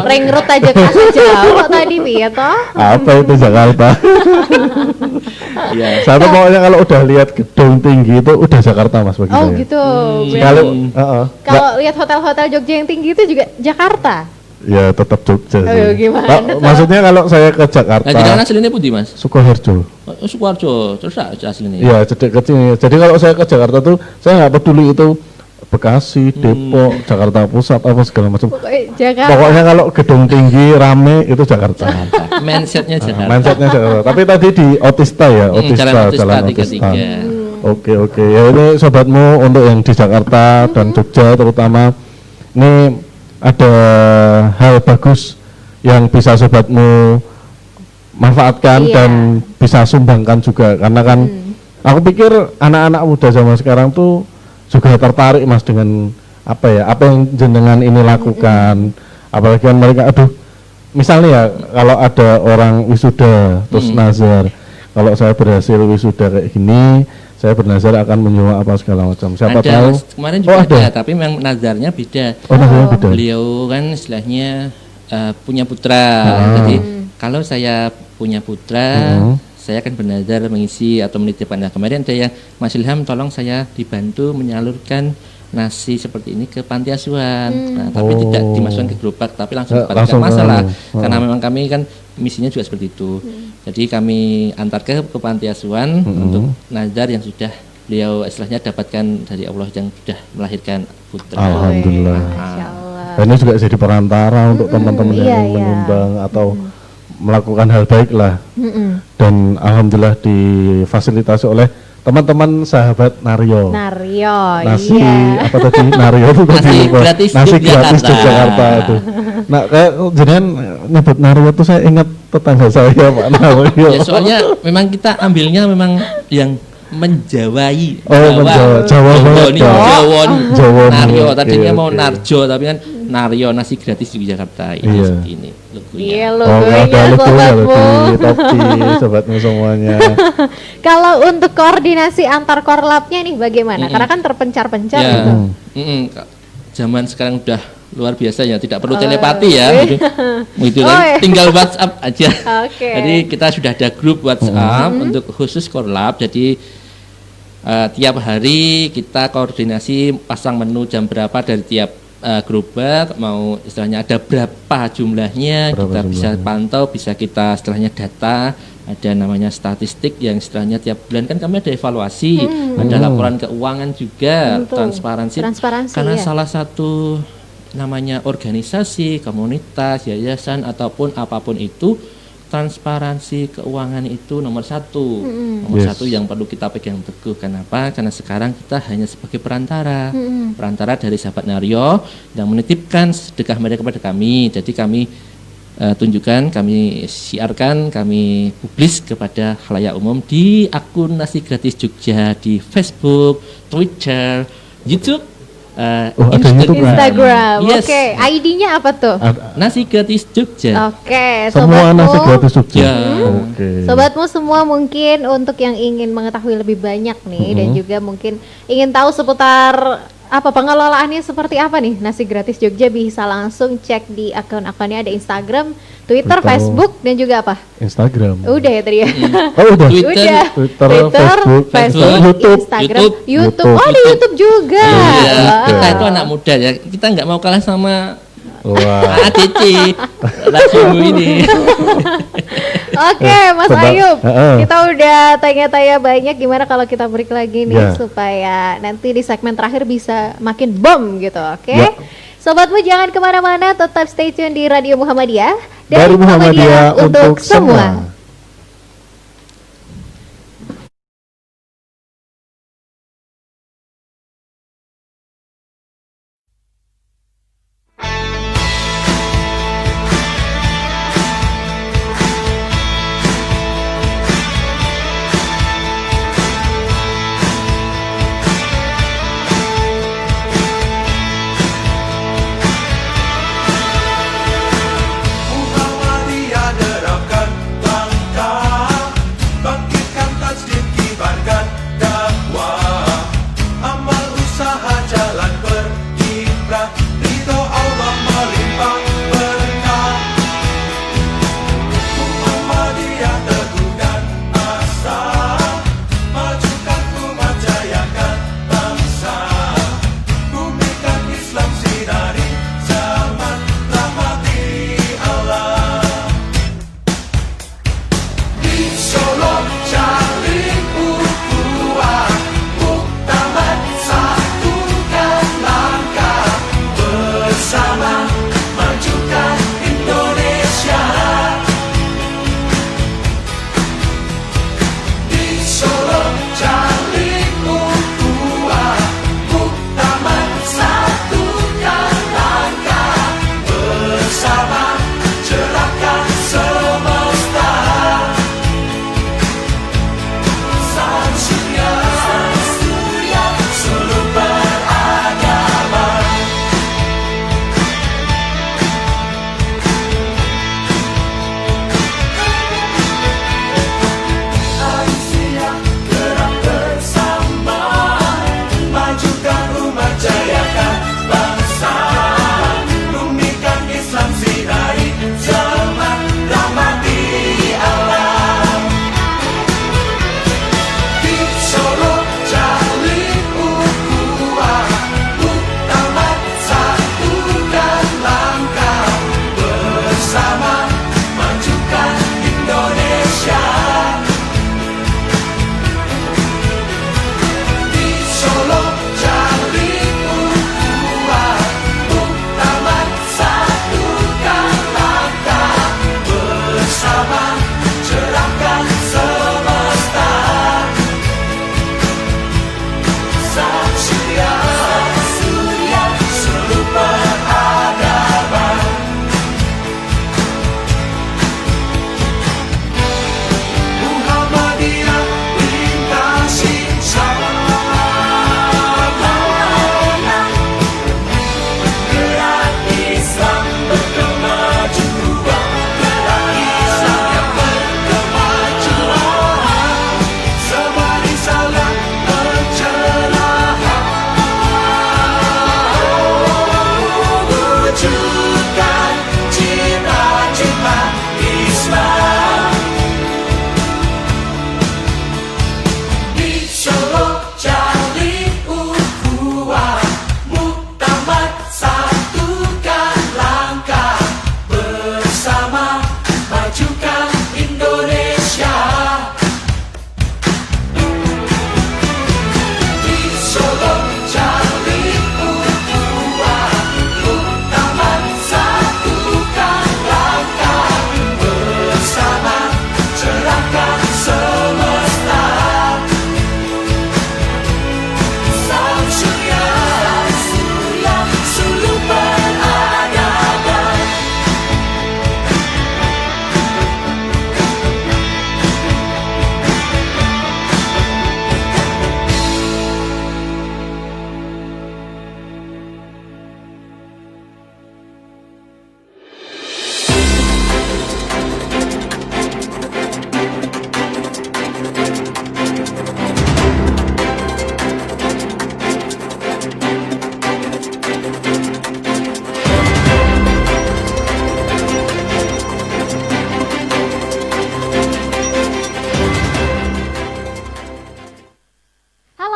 Ring road aja kasih jauh tadi piye toh? Apa itu Jakarta? Ya. Saya pokoknya kalau udah lihat gedung tinggi itu udah Jakarta Mas bagi saya. Oh gitu. Kalau lihat hotel-hotel Jogja yang tinggi itu juga Jakarta. Ya tetap Jogja sih. Gimana maksudnya kalau saya ke Jakarta. Nah, jadi aslinya pundi Mas? Sukoharjo. Sukoharjo, terus aslinya. Iya, kecil. Jadi kalau saya ke Jakarta tuh saya nggak peduli itu Bekasi, Depok, Jakarta Pusat apa segala macam. Pokoknya kalau gedung tinggi rame itu Jakarta. Mindsetnya Jakarta. Mindsetnya Jakarta. Tapi tadi di Otista ya, Jalan Otista. Oke. Ya ini sobatmu untuk yang di Jakarta dan Jogja terutama ini ada hal bagus yang bisa sobatmu manfaatkan Iya. dan bisa sumbangkan juga, karena kan aku pikir anak-anak muda zaman sekarang tuh juga tertarik Mas dengan apa yang jenengan ini lakukan, apalagi kan mereka misalnya ya kalau ada orang wisuda terus nazar, kalau saya berhasil wisuda kayak gini, saya bernazar akan menyewa apa segala macam. Siapa ada, tahu? Mas. Kemarin juga ada, tapi memang nazarnya beda. Nazarnya beda. Beliau kan istilahnya punya putra. Jadi kalau saya punya putra, saya akan bernazar mengisi atau menitipkan. Nah, kemarin ada yang Mas Ilham, tolong saya dibantu menyalurkan nasi seperti ini ke panti asuhan. Nah, tapi tidak dimasukkan ke gerobak, tapi langsung dibagikan masalah. Karena memang kami kan misinya juga seperti itu. Jadi kami antar ke panti asuhan untuk nazar yang sudah beliau istilahnya dapatkan dari Allah yang sudah melahirkan putra. Alhamdulillah. Masya Allah. Dan ini juga jadi perantara untuk teman-teman yang ingin menyumbang atau melakukan hal baik lah. Dan alhamdulillah difasilitasi oleh teman-teman sahabat Naryo. Nasi iya. apa tadi? Naryo itu tadi Nasi lupa. gratis Nasi gratis Yogyakarta. Yogyakarta itu. Nah, kayak jenengan nyebut Naryo tuh saya ingat tetangga saya Pak Naryo. Ya, soalnya memang kita ambilnya memang yang menjawai. Jawa banget, Pak. Jawa Naryo banget. tadinya Oke, mau oke. Narjo, tapi kan Naryo nasi gratis di Jakarta ini Iya. seperti ini logonya. Iya, Oh, nggak ada logonya logonya loh sobatmu. di topi sobatmu semuanya. Kalau untuk koordinasi antar korlapnya nih bagaimana? Karena kan terpencar-pencar Ya. gitu. Zaman sekarang udah luar biasa ya, tidak perlu telepati ya. Gitu Oh, kan, iya. tinggal WhatsApp aja. Oke. Jadi kita sudah ada grup WhatsApp untuk khusus korlap. Jadi tiap hari kita koordinasi pasang menu jam berapa dari tiap gerobak, mau istilahnya ada berapa jumlahnya, kita bisa pantau, bisa kita istilahnya data, ada namanya statistik yang istilahnya tiap bulan kan kami ada evaluasi, ada laporan keuangan juga, transparansi. Karena ya. salah satu namanya organisasi, komunitas, yayasan ataupun apapun itu, transparansi keuangan itu nomor satu. Nomor satu yang perlu kita pegang teguh. Kenapa? Karena sekarang kita hanya sebagai perantara. Perantara dari sahabat Naryo yang menitipkan sedekah mereka kepada kami. Jadi kami tunjukkan, kami siarkan, kami publis kepada khalayak umum di akun Nasi Gratis Jogja di Facebook, Twitter, YouTube, ada YouTube, Instagram. Yes. Oke, ID-nya apa tuh? Nasi Gratis Jogja. Oke, Semua sobatmu. nasi gratis Jogja. Ya. Oke. Sobatmu semua mungkin untuk yang ingin mengetahui lebih banyak nih dan juga mungkin ingin tahu seputar apa pengelolaannya seperti apa nih Nasi Gratis Jogja, bisa langsung cek di akun-akunnya, ada Instagram, Twitter, Twitter. Facebook dan juga apa? Instagram. Udah ya tadi ya. Oh, udah. Twitter, Twitter, Facebook, YouTube, Instagram, YouTube. Oh, di YouTube. YouTube juga. Iya, Wah. kita itu anak muda ya. Kita nggak mau kalah sama Wah. ADC langsung ini. Oke, Mas Coba. Ayub, Heeh. kita udah tanya-tanya banyak. Gimana kalau kita break lagi nih Ya. supaya nanti di segmen terakhir bisa makin bom gitu, oke? Ya. Sobatmu jangan kemana-mana, tetap stay tune di Radio Muhammadiyah. Dari Muhammadiyah untuk semua. Muhammadiyah derapkan bangsa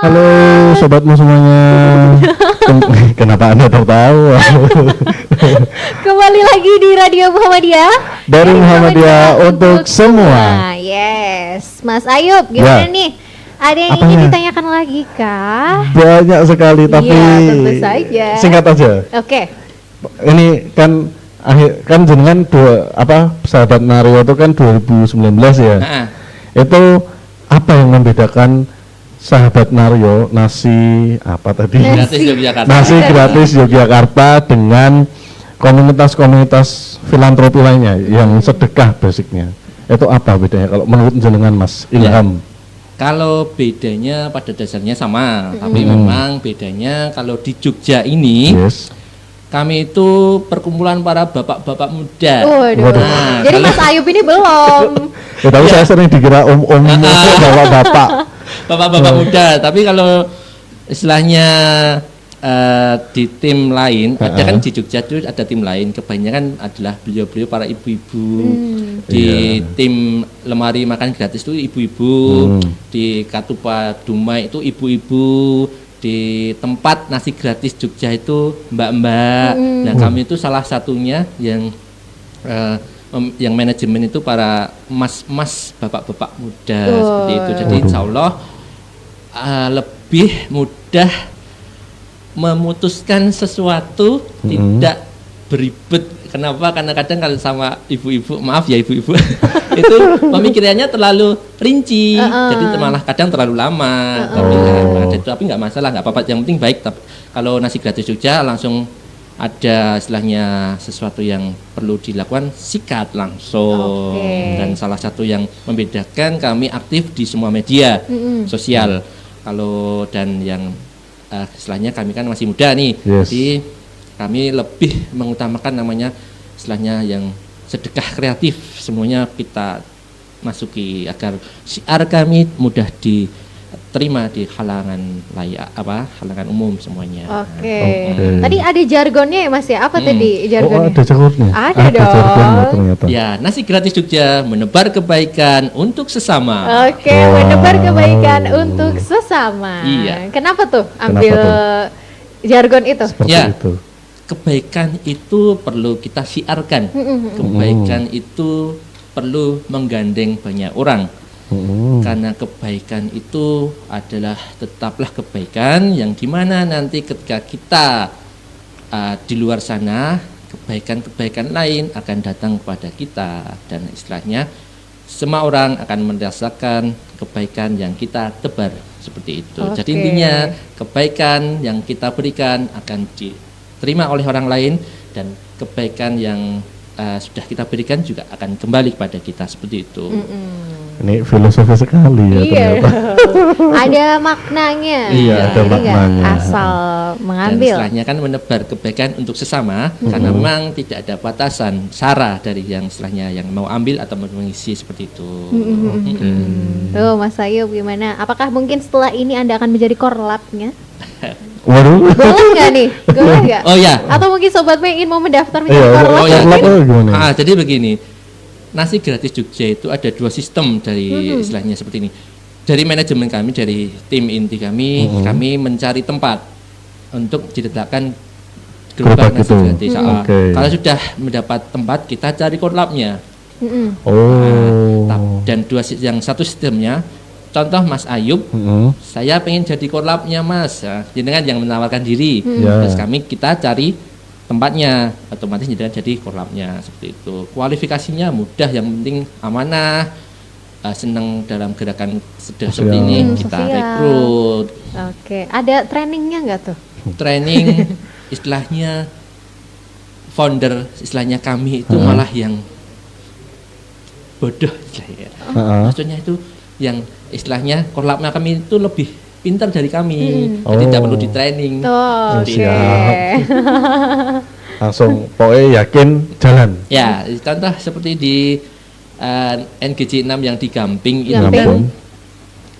Halo sobatmu semuanya. Kenapa Anda tertawa? Kembali lagi di Radio Muhammadiyah. Dari Muhammadiyah untuk semua. Yes, Mas Ayub, gimana Ya. nih? Ada yang Apanya? ingin ditanyakan lagi kah? Banyak sekali tapi Iya, tentu saja. singkat aja. Oke. Ini kan jenengan sahabat Nario itu kan 2019 ya. Nah, Itu apa yang membedakan sahabat Nario nasi apa tadi? gratis Yogyakarta. Nasi gratis Yogyakarta dengan komunitas-komunitas filantropi lainnya yang sedekah basicnya. Itu apa bedanya kalau menurut jenengan Mas Ilham? Kalau bedanya pada dasarnya sama, tapi memang bedanya kalau di Jogja ini Yes. kami itu perkumpulan para bapak-bapak muda. Waduh. Nah, Jadi kalau- Mas Ayub ini belum. Ya, tapi saya sering dikira om-om bapak-bapak. bapak-bapak muda, tapi kalau istilahnya di tim lain, ada kan di Jogja itu ada tim lain, kebanyakan adalah beliau-beliau para ibu-ibu. Di tim lemari makan gratis itu ibu-ibu, di Katupa Dumai itu ibu-ibu, di tempat nasi gratis Jogja itu mbak-mbak. Nah, kami itu salah satunya yang yang manajemen itu para mas-mas bapak-bapak muda seperti itu. Jadi insya Allah lebih mudah memutuskan sesuatu, tidak beribet. Kenapa? Karena kadang kalau sama ibu-ibu, maaf ya ibu-ibu, itu pemikirannya terlalu rinci, jadi malah kadang terlalu lama. Tapi nggak masalah, nggak apa-apa. Yang penting baik. Tapi kalau nasi gratis Jogja langsung ada istilahnya sesuatu yang perlu dilakukan, sikat langsung. Dan salah satu yang membedakan, kami aktif di semua media sosial. Kalau dan yang istilahnya kami kan masih muda nih, Yes. jadi kami lebih mengutamakan namanya istilahnya yang sedekah kreatif, semuanya kita masuki agar syiar kami mudah diterima di halangan halangan umum semuanya. Oke. Oke. Tadi ada jargonnya ya Mas ya? Apa tadi Oh, jargonnya? ada jargonnya. Ada dong. jargonnya ternyata. Ya, nasi gratis Jogja menebar kebaikan untuk sesama. Oke, menebar kebaikan untuk sesama. Iya. Kenapa tuh ambil Kenapa jargon itu? Seperti Ya. itu. Kebaikan itu perlu kita siarkan. Kebaikan itu perlu menggandeng banyak orang. Karena kebaikan itu adalah tetaplah kebaikan yang dimana nanti ketika kita di luar sana, kebaikan-kebaikan lain akan datang kepada kita, dan istilahnya semua orang akan merasakan kebaikan yang kita tebar seperti itu. Jadi Oke. intinya kebaikan yang kita berikan akan diterima oleh orang lain, dan kebaikan yang sudah kita berikan juga akan kembali kepada kita seperti itu. Ini filosofi sekali ya Iya. ternyata. Ada maknanya. Iya, ada Jadi nggak maknanya. asal Dan mengambil. istilahnya kan menebar kebaikan untuk sesama, karena memang tidak ada batasan sara dari yang istilahnya yang mau ambil atau mau mengisi seperti itu. Tuh Mas Ayub gimana? Apakah mungkin setelah ini Anda akan menjadi korlapnya? Waduh. Boleh nggak nih? Boleh nggak? Oh ya, Atau mungkin sobat ingin mau mendaftar menjadi Iya, korlap? oh ya. korlap itu gimana? Jadi begini, nasi gratis Jogja itu ada dua sistem dari istilahnya seperti ini. Dari manajemen kami, dari tim inti kami, kami mencari tempat untuk diletakkan gerobak Gerobak nasi itu. gratis. Oke. Kalau sudah mendapat tempat, kita cari korlapnya. Oh. Dan yang satu sistemnya, contoh Mas Ayub, saya pengen jadi korlapnya Mas, ya, jenengan yang menawarkan diri, Ya. terus kita cari tempatnya, otomatis jenengan jadi korlapnya seperti itu. Kualifikasinya mudah, yang penting amanah, senang dalam gerakan seperti ini, kita sosial. rekrut, Oke, ada trainingnya nggak tuh? training, istilahnya founder, istilahnya kami itu malah yang bodoh istilahnya. Maksudnya itu yang istilahnya korlapnya kami itu lebih pintar dari kami, jadi tidak perlu di training. Tuh, Seperti oke. itu. Langsung pokoknya yakin jalan. Ya, contoh seperti di NGJ 6 yang di Gamping itu Gamping. kan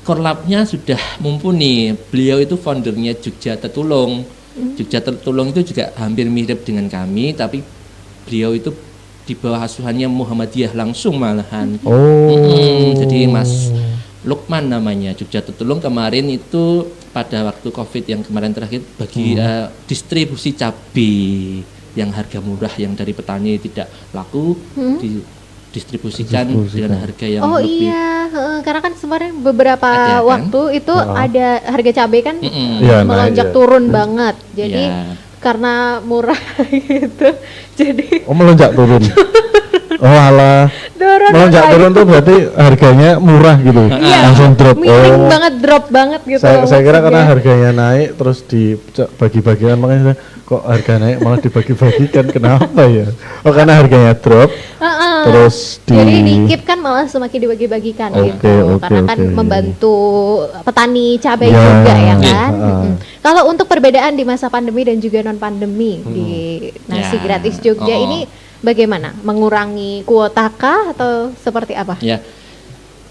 korlapnya sudah mumpuni. Beliau itu foundernya Jogja Tetulung. Jogja Tetulung itu juga hampir mirip dengan kami, tapi beliau itu di bawah asuhannya Muhammadiyah langsung malahan. Oh. Jadi Mas Lukman namanya. Jogja Tetulung kemarin itu pada waktu COVID yang kemarin terakhir bagi distribusi cabai yang harga murah yang dari petani tidak laku didistribusikan dengan harga yang Oh lebih. iya, karena kan kemarin beberapa Ada, kan? waktu itu ada harga cabai kan Iya, melonjak naik, ya. turun banget. Jadi Iya. karena murah gitu. Jadi Oh, melonjak turun. Oh alah, melonjak turun tuh berarti harganya murah gitu, langsung drop. miring Oh, banget, drop banget gitu. saya kira karena maksudnya. harganya naik terus dibagi-bagikan, makanya saya, kok harga naik malah dibagi-bagikan, kenapa ya? Oh karena harganya drop, terus Jadi dikit kan malah semakin dibagi-bagikan Oke, gitu. oke, Karena kan oke. membantu petani cabai Ya, juga ya iya, kan. Kalau untuk perbedaan di masa pandemi dan juga non pandemi di nasi Ya, gratis Jogja ini bagaimana? Mengurangi kuota kah atau seperti apa? Ya,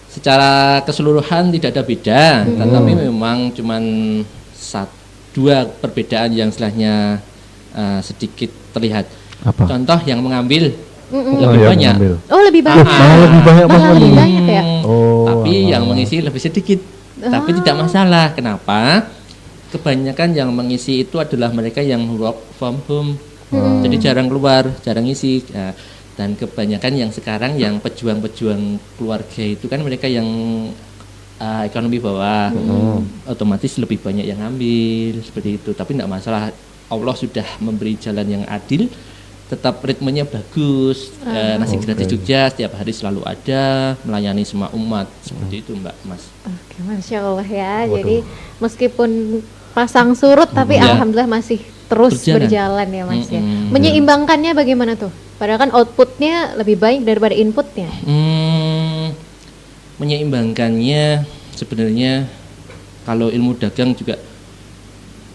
secara keseluruhan tidak ada beda, tetapi memang cuman dua perbedaan yang istilahnya sedikit terlihat. Apa? Contoh yang mengambil Oh, lebih yang banyak, mengambil. Oh lebih banyak. Malah lebih banyak Malah Mas lebih Wandi. banyak ya. Oh, tapi yang alah. mengisi lebih sedikit. Tapi tidak masalah. Kenapa? Kebanyakan yang mengisi itu adalah mereka yang work from home, jadi jarang keluar, jarang ngisi. Nah, dan kebanyakan yang sekarang yang pejuang-pejuang keluarga itu kan mereka yang ekonomi bawah, otomatis lebih banyak yang ngambil seperti itu. Tapi tidak masalah, Allah sudah memberi jalan yang adil, tetap ritmenya bagus. Nasi gratis Jogja setiap hari selalu ada, melayani semua umat seperti itu Mbak Mas. Oke, Masya Allah ya. Jadi meskipun pasang surut tapi Ya. alhamdulillah masih terus berjalan ya Mas ya. Menyeimbangkannya bagaimana tuh? Padahal kan outputnya lebih baik daripada inputnya. Menyeimbangkannya sebenarnya kalau ilmu dagang juga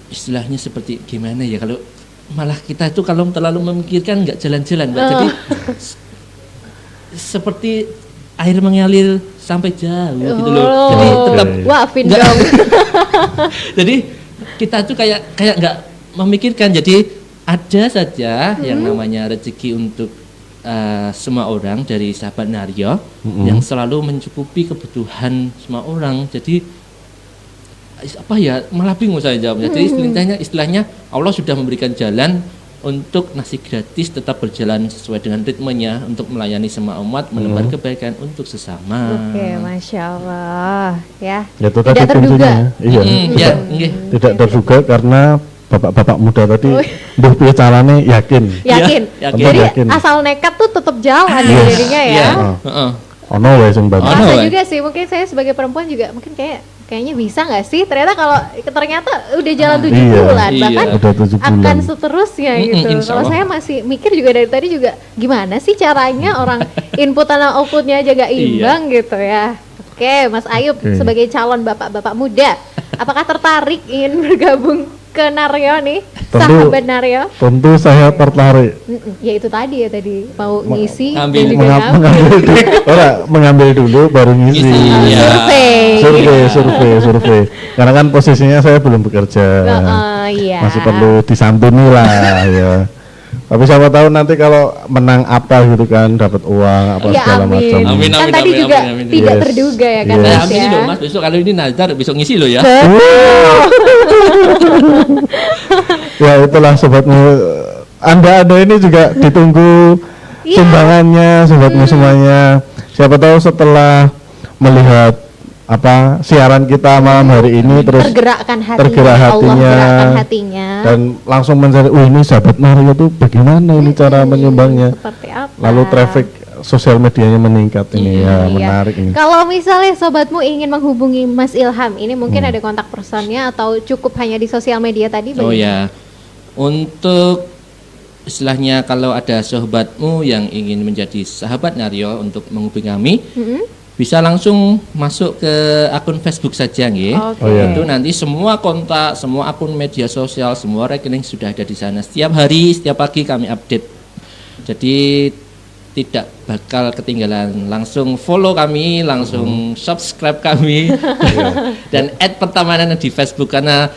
istilahnya seperti gimana ya, kalau malah kita itu kalau terlalu memikirkan nggak jalan-jalan Mbak. Jadi seperti air mengalir sampai jauh gitu loh. Jadi tetap Wafin nggak- dong. jadi kita tuh kayak nggak memikirkan. Jadi ada saja yang namanya rezeki untuk semua orang dari sahabat Naryo yang selalu mencukupi kebutuhan semua orang. Jadi apa ya, malah bingung saya jawabnya. Jadi istilahnya Allah sudah memberikan jalan untuk nasi gratis tetap berjalan sesuai dengan ritmenya untuk melayani semua umat, menebar kebaikan untuk sesama. Oke, Masya Allah ya. Ya itu tadi Tidak terduga. kuncinya. Iya. Ya, nggih. Tidak terduga karena bapak-bapak muda tadi mbuh piye carane yakin. Yakin. Ya, yakin. Jadi Yakin. asal nekat tuh tetap jalan Yes. jadinya ya. Iya. Ah. Heeh. Ono wae sing bantu. Ono. Rasa wae. juga sih, mungkin saya sebagai perempuan juga mungkin kayaknya bisa nggak sih? Ternyata udah jalan 7 Iya. bulan, Iya. bahkan Udah 7 bulan. akan seterusnya gitu. insya Kalau Allah. saya masih mikir juga dari tadi juga gimana sih caranya orang input sama outputnya aja gak imbang gitu ya. Oke, Mas Ayub Oke. sebagai calon bapak-bapak muda, apakah tertarik ingin bergabung ke Naryo nih, Tentu. sahabat Naryo? Tentu saya tertarik Ya itu tadi mau ngisi dan ngambil. juga ngambil. mengambil dulu. Mengambil dulu baru ngisi. Ngisi, iya. Survei. Karena kan posisinya saya belum bekerja. Iya. Masih perlu disantuni lah ya. Tapi siapa tahu nanti kalau menang apa gitu kan, dapat uang apa Ya, segala amin. macam. Amin, Kan tadi amin, juga amin. tidak Yes. terduga ya kan Yes. Saya Mas ambil ya. loh Mas, besok kalau ini nazar besok ngisi loh ya. Ya itulah sobatmu. Anda ini juga ditunggu Iya. sumbangannya sobatmu semuanya. Siapa tahu setelah melihat apa siaran kita malam hari ini terus Tergerakkan hatinya, tergerak Allah hatinya, gerakkan hatinya. dan langsung mencari, ini sahabat Mario tuh bagaimana ini cara menyumbangnya. Seperti apa? Lalu traffic sosial medianya meningkat ini ya, Iya. menarik ini. Kalau misalnya sobatmu ingin menghubungi Mas Ilham, ini mungkin ada kontak personnya atau cukup hanya di sosial media tadi? Oh bagaimana? ya, untuk istilahnya kalau ada sahabatmu yang ingin menjadi sahabat Naryo untuk menghubungi kami, bisa langsung masuk ke akun Facebook saja nggih. Oke. Oh, iya. Itu nanti semua kontak, semua akun media sosial, semua rekening sudah ada di sana. Setiap hari, setiap pagi kami update. Jadi tidak bakal ketinggalan. Langsung follow kami, langsung subscribe kami, dan add pertemanan di Facebook karena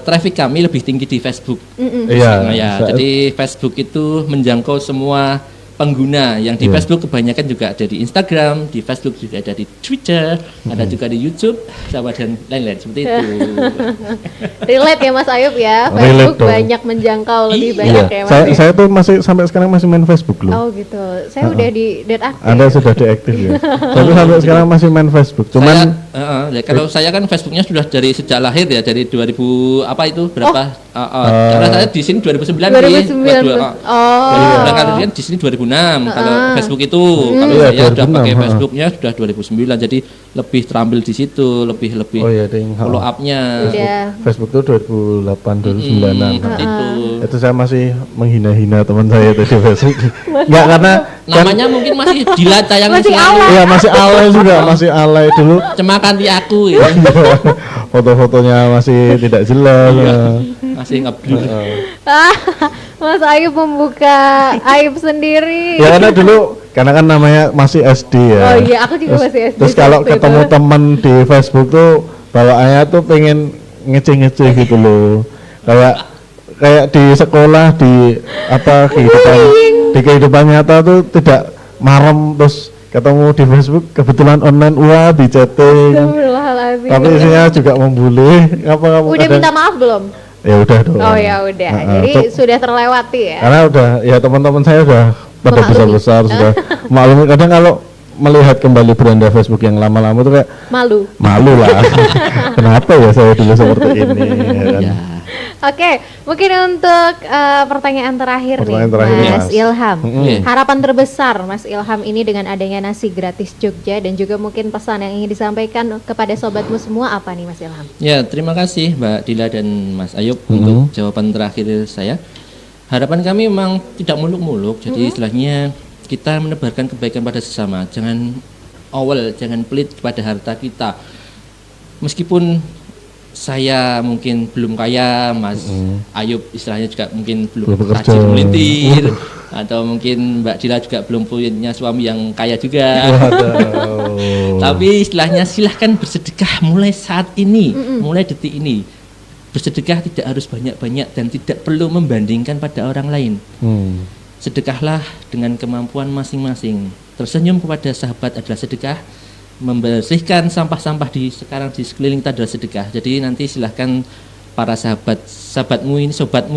traffic kami lebih tinggi di Facebook. Iya. Nah, ya, jadi Facebook itu menjangkau semua pengguna yang di Iya. Facebook kebanyakan juga ada di Instagram, di Facebook juga ada di Twitter, ada juga di YouTube, sama dan lain-lain seperti itu. Relate ya Mas Ayub ya. Relate Facebook dong. banyak menjangkau lebih Iya. banyak ya Mas. Saya tuh masih sampai sekarang masih main Facebook loh. Oh gitu. Saya udah di deaktif. Anda sudah deaktif ya. Tapi sampai sekarang masih main Facebook. Cuman Kalau saya kan Facebooknya sudah dari sejak lahir ya, dari 2000 apa itu berapa? Karena saya di sini 2009 nih. 2009. Oh. Kan di sini 2006 kalau Facebook itu. Kalau Iya, saya sudah 2006, pakai Facebooknya sudah 2009, jadi lebih terampil di situ, lebih oh iya ding. follow up-nya. Udah. Facebook tuh 2008 2009-an. Itu. Itu saya masih menghina-hina teman saya itu di Facebook. Enggak karena Namanya mungkin masih dilatayang Masih selalu. iya masih alay juga, masih alay dulu. Cemakan di aku ya. Foto-fotonya masih tidak jelas. Masih ngeblur. Mas Ayub membuka aib sendiri. Ya karena kan namanya masih SD ya. Oh iya, aku juga masih SD Terus kalau waktu ketemu itu. teman di Facebook tuh bawaannya tuh pengen ngece-ngece gitu loh. Kayak di sekolah di apa kehidupan nyata tuh tidak marem, terus ketemu di Facebook kebetulan online di chatting. Astagfirullahaladzim. Tapi isinya juga membuli. Apa kamu Udah minta maaf belum? Ya udah dong. Oh ya udah. Jadi sudah terlewati ya. Karena udah ya teman-teman saya udah pada Memaklumi. besar-besar sudah maklumi. Kadang kalau melihat kembali beranda Facebook yang lama-lama tuh kayak malu lah. Kenapa ya saya dulu seperti ini ya kan? Ya. Oke, mungkin untuk pertanyaan terakhir Pertanyaan nih, terakhir, Mas Mas. Ilham. Iya. Harapan terbesar Mas Ilham ini dengan adanya nasi gratis Jogja dan juga mungkin pesan yang ingin disampaikan kepada sobatmu semua apa nih Mas Ilham? Ya, terima kasih Mbak Dila dan Mas Ayub untuk jawaban terakhir saya. Harapan kami memang tidak muluk-muluk, jadi istilahnya kita menebarkan kebaikan pada sesama. Jangan jangan pelit pada harta kita. Meskipun saya mungkin belum kaya, Mas Ayub istilahnya juga mungkin belum Belum bekerja. rajin melintir, atau mungkin Mbak Dila juga belum punya suami yang kaya juga. Waduh. Tapi istilahnya silahkan bersedekah mulai saat ini, mulai detik ini. Bersedekah tidak harus banyak-banyak dan tidak perlu membandingkan pada orang lain. Sedekahlah dengan kemampuan masing-masing. Tersenyum kepada sahabat adalah sedekah. Membersihkan sampah-sampah sekarang di sekeliling kita adalah sedekah. Jadi nanti silahkan para sobatmu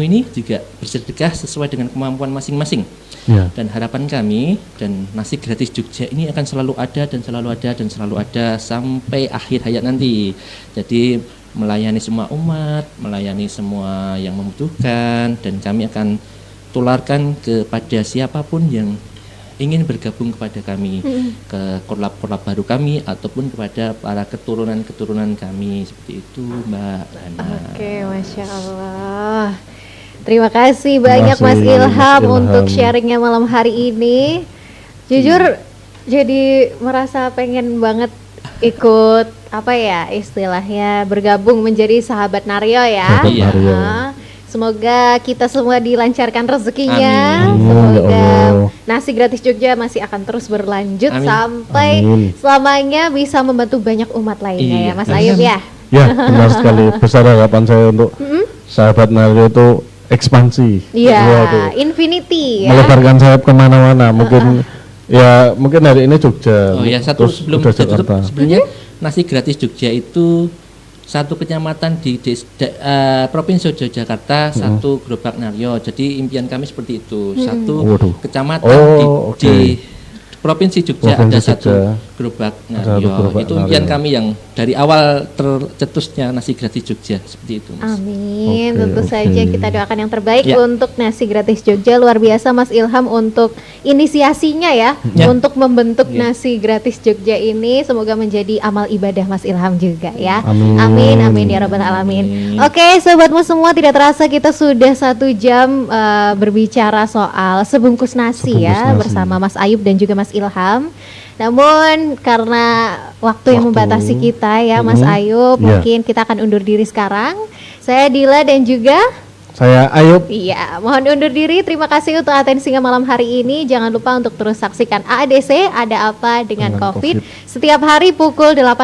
ini juga bersedekah sesuai dengan kemampuan masing-masing. Ya. Dan harapan kami dan nasi gratis Jogja ini akan selalu ada dan selalu ada dan selalu ada sampai akhir hayat nanti. Jadi melayani semua umat, melayani semua yang membutuhkan, dan kami akan tularkan kepada siapapun yang ingin bergabung kepada kami, ke korlap-korlap baru kami ataupun kepada para keturunan-keturunan kami, seperti itu Mbak Rana. Oke, Masya Allah. Terima kasih banyak Terima Mas kasih, Ilham Mas Ilham. untuk sharingnya malam hari ini. Jujur jadi merasa pengen banget ikut apa ya istilahnya bergabung menjadi sahabat Naryo ya. Sahabat Iya. Mario. Semoga kita semua dilancarkan rezekinya. Amin. Ya Semoga Allah. nasi gratis Jogja masih akan terus berlanjut Amin. sampai Amin. selamanya bisa membantu banyak umat lainnya Iya. ya Mas Ayub ya. Ya benar sekali. Besar harapan saya untuk sahabat Nario itu ekspansi. Iya, Waduh. infinity ya. Melebarkan sayap kemana-mana. Mungkin hari ini Jogja. Oh ya, satu terus sebelum udah saya tutup, Jakarta. sebenarnya nasi gratis Jogja itu satu kecamatan di Provinsi Yogyakarta, satu gerobak Naryo. Jadi impian kami seperti itu, satu Waduh. kecamatan Oh, di Provinsi Jogja Provinsi ada satu Jogja. gerobak Ada Naryo. satu gerobak Itu impian Naryo. kami yang dari awal tercetusnya nasi gratis Jogja, seperti itu Mas. Amin, Oke, tentu oke. saja kita doakan yang terbaik Ya. untuk nasi gratis Jogja. Luar biasa Mas Ilham untuk inisiasinya ya, Ya. untuk membentuk Ya. nasi gratis Jogja ini. Semoga menjadi amal ibadah Mas Ilham juga ya. Amin. Amin, amin ya rabbal alamin. Amin. Oke, sobatmu semua, tidak terasa kita sudah 1 jam berbicara soal sebungkus nasi Sebungkus ya nasi. bersama Mas Ayub dan juga Mas Ilham. Namun karena waktu yang Waktu. membatasi kita ya Mas Mhm. Ayub, Iya. mungkin kita akan undur diri sekarang. Saya Dila dan juga Saya Ayub. iya, mohon undur diri. Terima kasih untuk atensinya malam hari ini. Jangan lupa untuk terus saksikan AADC Ada Apa Dengan Dengan COVID COVID. setiap hari pukul 8